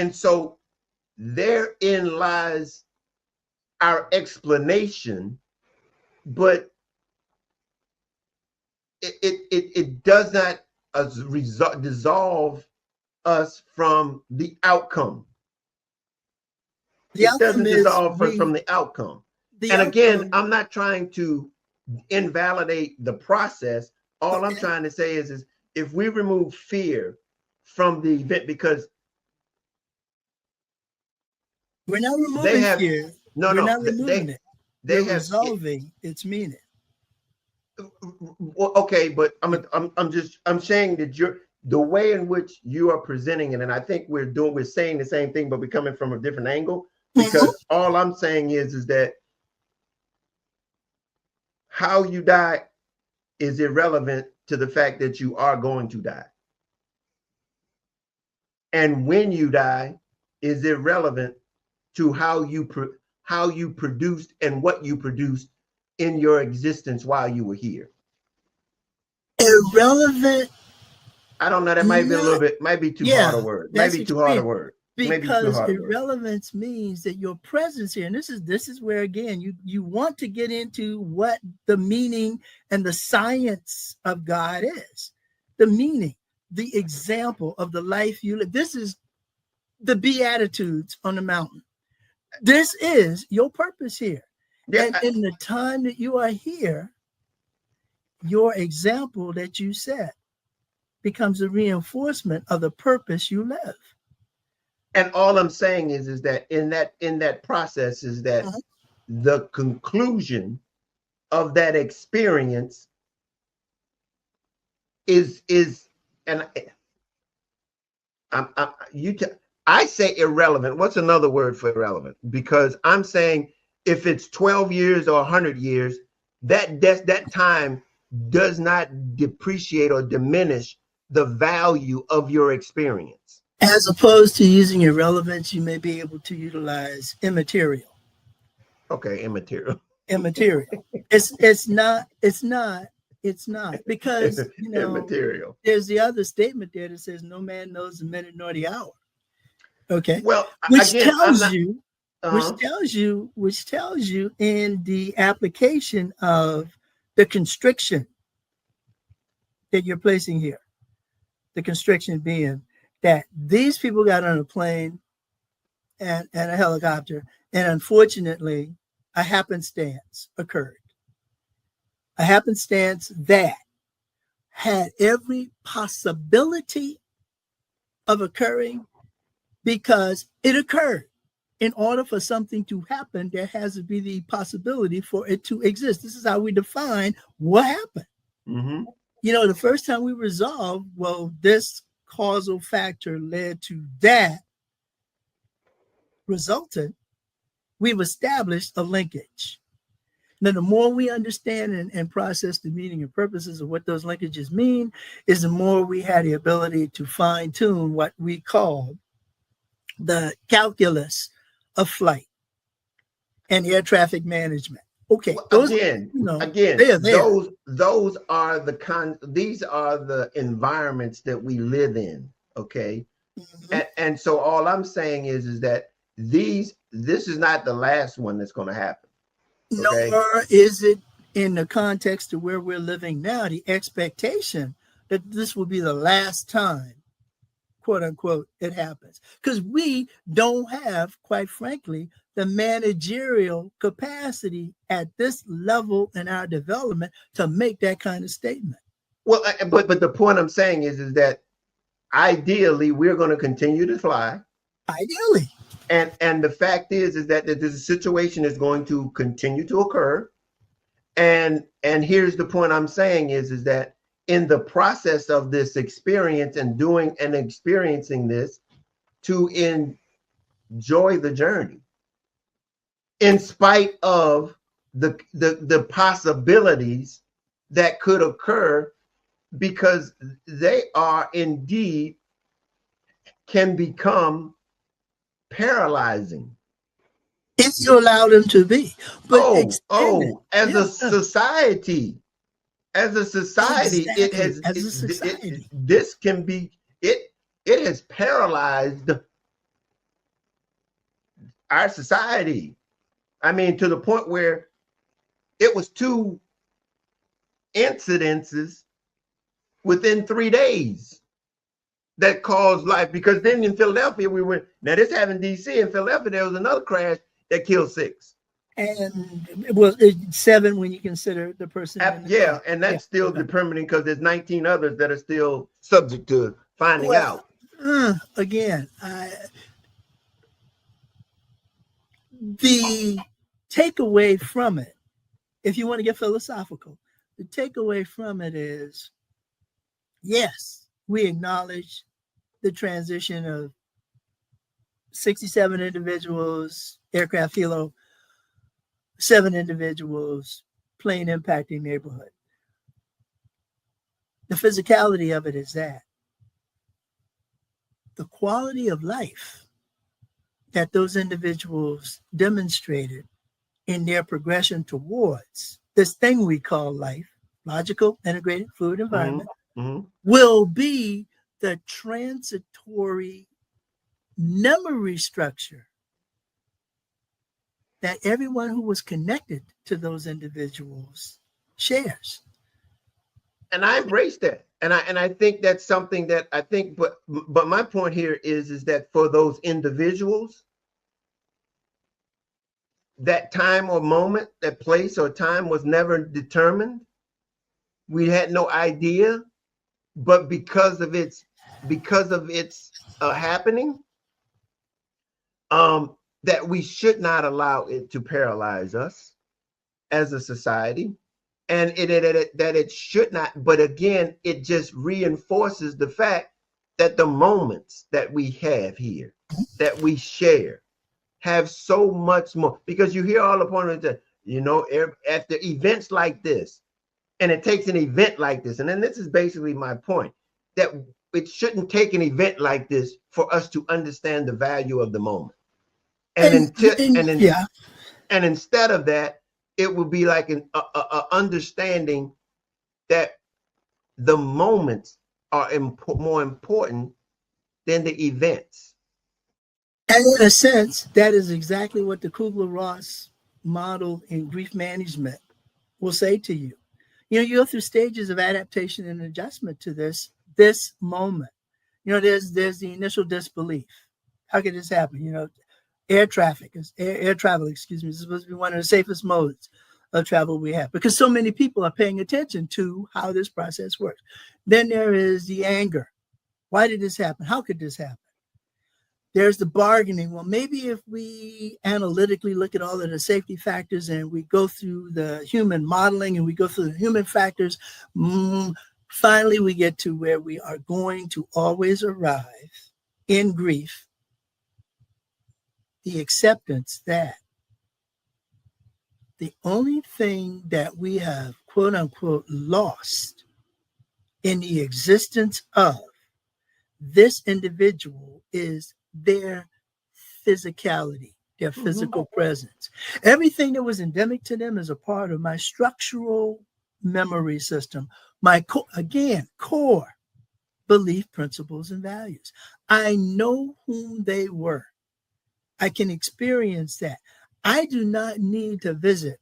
therein lies our explanation, but it does not dissolve us from the outcome. It doesn't dissolve from the outcome. And again, I'm not trying to invalidate the process. All I'm trying to say is if we remove fear from the event, because we're not removing fear. We're not removing it. We're resolving its meaning. Okay, but I'm saying that the way in which you are presenting it, and I think we're saying the same thing, but we're coming from a different angle. Because all I'm saying is that how you die is irrelevant to the fact that you are going to die. And when you die is irrelevant to how you produced and what you produced in your existence while you were here. Irrelevant. I don't know. That might be a little bit, might be too hard a word. Maybe too hard a word. Because irrelevance means that your presence here, and this is where again you want to get into what the meaning and the science of God is. The meaning, the example of the life you live. This is the Beatitudes on the mountain. This is your purpose here. Yeah, and in the time that you are here, your example that you set becomes a reinforcement of the purpose you live. And all I'm saying is that in that process is that the conclusion of that experience is and I say irrelevant. What's another word for irrelevant? Because I'm saying if it's 12 years or 100 years, that time does not depreciate or diminish the value of your experience. As opposed to using irrelevance, you may be able to utilize immaterial. Okay, immaterial. Immaterial. It's not because immaterial. There's the other statement there that says no man knows the minute nor the hour. Okay. Well, which tells you in the application of the constriction that you're placing here. The constriction being that these people got on a plane and a helicopter, and unfortunately, a happenstance occurred. A happenstance that had every possibility of occurring because it occurred. In order for something to happen, there has to be the possibility for it to exist. This is how we define what happened. Mm-hmm. The first time we resolved, well, this causal factor led to that resultant, we've established a linkage. Now, the more we understand and process the meaning and purposes of what those linkages mean, is the more we had the ability to fine tune what we call the calculus of flight and air traffic management. Okay. Those are these are the environments that we live in. Okay. Mhm. And so all I'm saying is that this is not the last one that's going to happen. Okay. Nor is it in the context of where we're living now, the expectation that this will be the last time, quote unquote, it happens. Because we don't have, quite frankly, the managerial capacity at this level in our development to make that kind of statement. Well, but the point I'm saying is that ideally we're going to continue to fly. Ideally. And the fact is that this situation is going to continue to occur. And here's the point I'm saying is that in the process of this experience and doing and experiencing this, to enjoy the journey in spite of the possibilities that could occur, because they are indeed can become paralyzing If you allow them to be. But as a society, it has as a society. This can be it has paralyzed our society. I mean, to the point where it was 2 incidences within 3 days that caused life. Because then in Philadelphia, now this happened in DC. In Philadelphia, there was another crash that killed 6. And it was 7 when you consider the person. Yeah, and that's still determining, because there's 19 others that are still subject to finding out. Again, the takeaway from it, if you want to get philosophical, the takeaway from it is, yes, we acknowledge the transition of 67 individuals, aircraft helo, 7 individuals, plane impacting neighborhood. The physicality of it is that the quality of life that those individuals demonstrated in their progression towards this thing we call life, logical, integrated, fluid environment, will be the transitory memory structure that everyone who was connected to those individuals shares. And I embrace that. And I think that's something that I think, but my point here is that for those individuals, that time or moment, that place or time was never determined. We had no idea, but because of its happening, that we should not allow it to paralyze us as a society, and that it should not. But again, it just reinforces the fact that the moments that we have here, that we share, have so much more. Because you hear all the points that, after events like this, and it takes an event like this, and then this is basically my point, that it shouldn't take an event like this for us to understand the value of the moment. And instead of that, it would be like an understanding that the moments are more important than the events. And in a sense, that is exactly what the Kubler-Ross model in grief management will say to you. You go through stages of adaptation and adjustment to this moment. There's the initial disbelief. How could this happen? Air travel, is supposed to be one of the safest modes of travel we have, because so many people are paying attention to how this process works. Then there is the anger. Why did this happen? How could this happen? There's the bargaining. Well, maybe if we analytically look at all of the safety factors and we go through the human modeling and we go through the human factors, finally we get to where we are going to always arrive in grief. The acceptance that the only thing that we have, quote unquote, lost in the existence of this individual is their physicality, their physical presence. Everything that was endemic to them is a part of my structural memory system, my core. belief, principles, and values. I know whom they were. I can experience that. I do not need to visit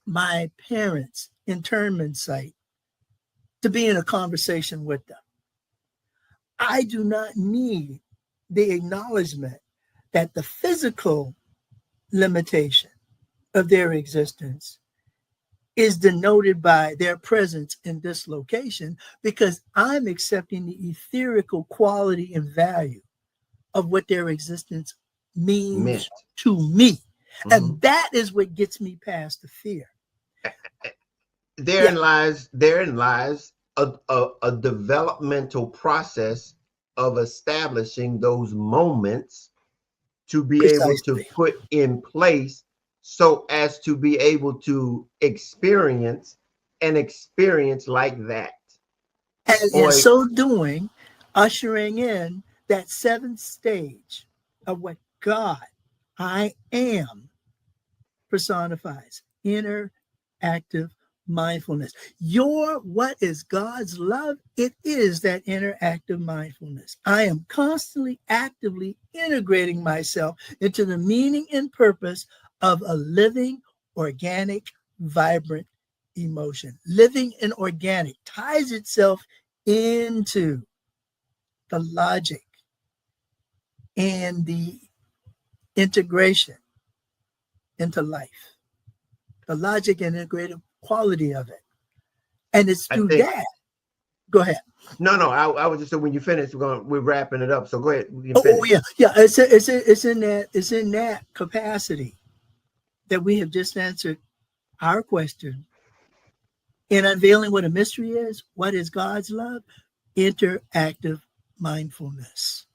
my parents' internment site to be in a conversation with them. I do not need the acknowledgement that the physical limitation of their existence is denoted by their presence in this location, because I'm accepting the etherical quality and value of what their existence means Meant. to me. Mm-hmm. And that is what gets me past the fear. Therein lies a developmental process of establishing those moments to be able to put in place so as to be able to experience an experience like that. And in so doing, ushering in that seventh stage of what God, I am, personifies: interactive mindfulness. What is God's love? It is that interactive mindfulness. I am constantly, actively integrating myself into the meaning and purpose of a living, organic, vibrant emotion. Living and organic ties itself into the logic and the integration into life, the logic and integrative quality of it. And it's through that. Go ahead. No, I was just saying, when you finish, we're wrapping it up. So go ahead. Yeah. It's in that capacity that we have just answered our question. In unveiling what a mystery is, what is God's love? Interactive mindfulness.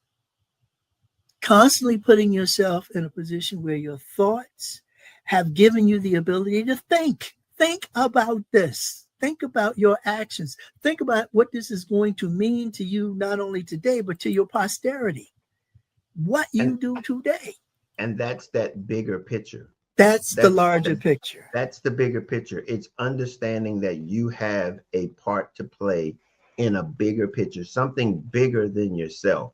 Constantly putting yourself in a position where your thoughts have given you the ability to think. Think about this. Think about your actions. Think about what this is going to mean to you, not only today, but to your posterity. What you do today. And that's that bigger picture. That's the larger picture. That's the bigger picture. It's understanding that you have a part to play in a bigger picture, something bigger than yourself.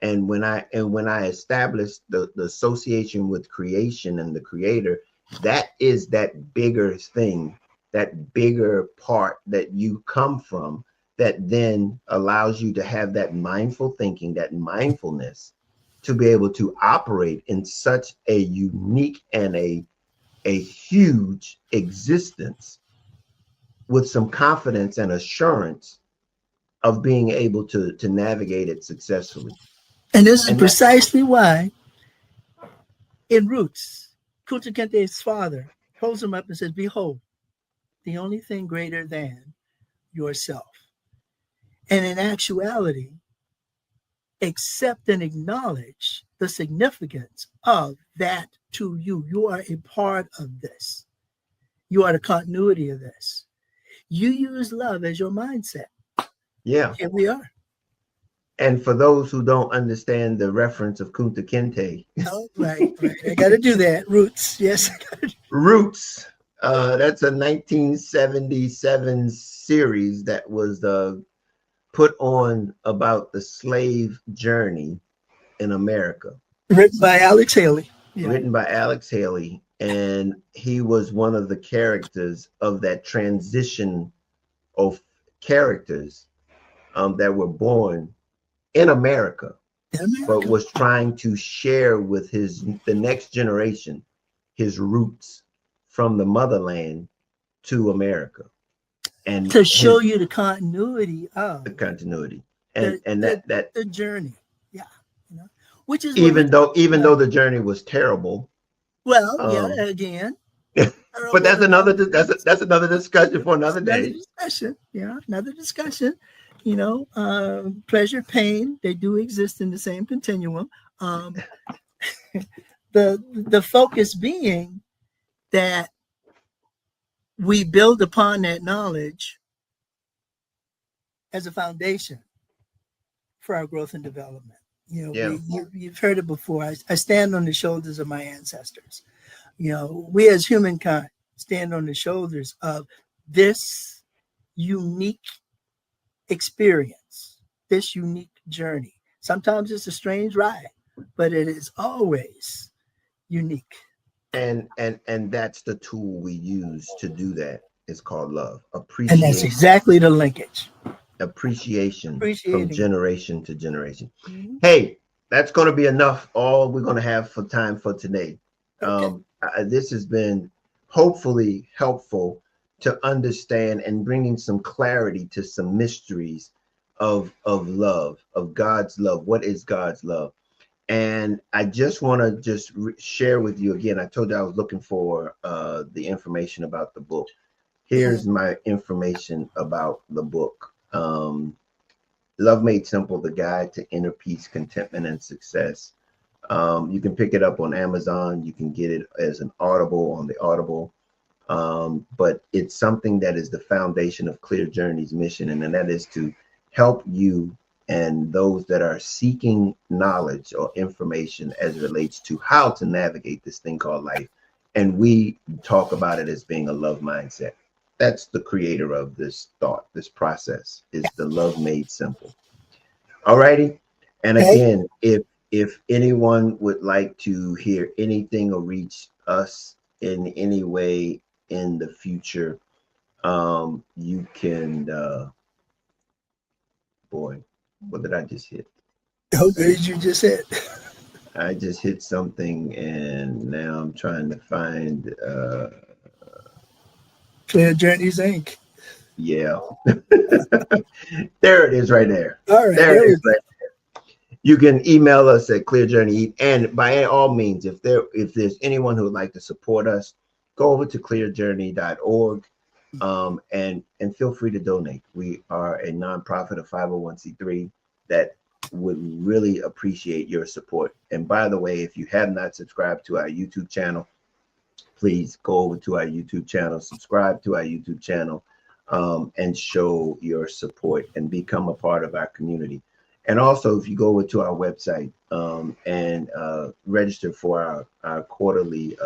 And when I established the association with creation and the creator, that is that bigger thing, that bigger part that you come from, that then allows you to have that mindful thinking, that mindfulness, to be able to operate in such a unique and a huge existence with some confidence and assurance of being able to navigate it successfully. And this is precisely why in Roots, Kunta Kinte's father holds him up and says, behold, the only thing greater than yourself. And in actuality, accept and acknowledge the significance of that to you. You are a part of this. You are the continuity of this. You use love as your mindset. Yeah. Here we are. And for those who don't understand the reference of Kunta Kinte. Oh, right. I got to do that. Roots. Yes. Roots. That's a 1977 series that was put on about the slave journey in America. Written by Alex Haley. Yeah. Written by Alex Haley. And he was one of the characters of that transition of characters that were born in America, but was trying to share with the next generation his roots from the motherland to America, and to show you the continuity of and the journey. Yeah, which is even though the journey was terrible. Well, again. But that's another discussion for another day. Another discussion. Pleasure, pain, they do exist in the same continuum. The focus being that we build upon that knowledge as a foundation for our growth and development. You've heard it before. I stand on the shoulders of my ancestors. We as humankind stand on the shoulders of this unique experience this unique journey. Sometimes it's a strange ride, but it is always unique. And that's the tool we use to do that. It's called love. And that's exactly the linkage. Appreciation from Appreciating. generation to generation. Mhm. Hey, that's going to be enough. All we're going to have for time for today. Okay. This has been hopefully helpful to understand and bringing some clarity to some mysteries of love, of God's love. What is God's love? And I just want to share with you again. I told you I was looking for the information about the book. Here's my information about the book. Love Made Simple, The Guide to Inner Peace, Contentment, and Success. You can pick it up on Amazon. You can get it as an Audible on the Audible. But it's something that is the foundation of Clear Journey's mission, and that is to help you and those that are seeking knowledge or information as it relates to how to navigate this thing called life. And we talk about it as being a love mindset. That's the creator of this thought, this process, is the Love Made Simple. All righty. And again, if anyone would like to hear anything or reach us in any way in the future, you can, boy, what did I just hit? What did you just hit? I just hit something and now I'm trying to find Clear Journeys Inc. Yeah. There it is right there. All right. There it is right there. You can email us at clearjourney, and by all means, if there's anyone who would like to support us, go over to clearjourney.org and feel free to donate. We are a nonprofit, a 501c3 that would really appreciate your support. And by the way, if you have not subscribed to our YouTube channel, please go over to our YouTube channel, subscribe to our YouTube channel, and show your support and become a part of our community. And also, if you go over to our website and register for our quarterly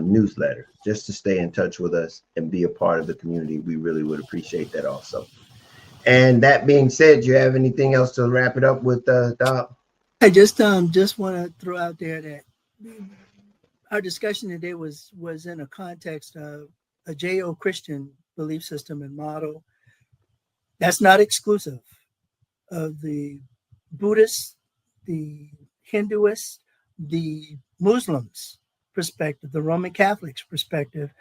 newsletter, just to stay in touch with us and be a part of the community, we really would appreciate that also. And that being said, do you have anything else to wrap it up with, Doc? I just want to throw out there that our discussion today was in a context of a Judeo-Christian belief system and model. That's not exclusive of the Buddhists, the Hinduists, the Muslims perspective, the Roman Catholics perspective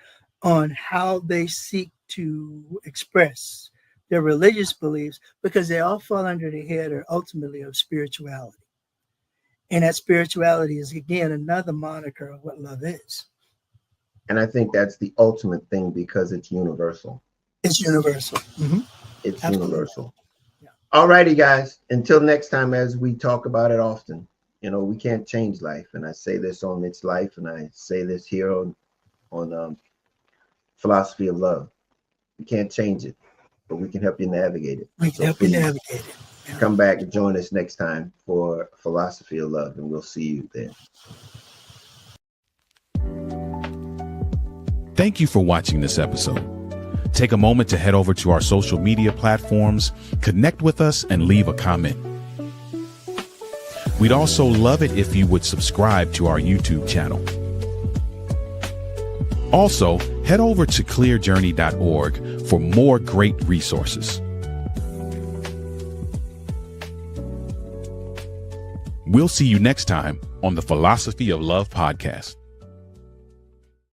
on how they seek to express their religious beliefs, because they all fall under the head or ultimately of spirituality. And that spirituality is, again, another moniker of what love is. And I think that's the ultimate thing because it's universal. It's universal. Mm-hmm. It's Absolutely. universal. Yeah. All righty, guys. Until next time, as we talk about it often, we can't change life. And I say this on It's Life, and I say this here on Philosophy of Love. We can't change it, but we can help you navigate it. We can help you navigate it. Yeah. Come back and join us next time for Philosophy of Love, and we'll see you then. Thank you for watching this episode. Take a moment to head over to our social media platforms, connect with us, and leave a comment. We'd also love it if you would subscribe to our YouTube channel. Also, head over to clearjourney.org for more great resources. We'll see you next time on the Philosophy of Love podcast.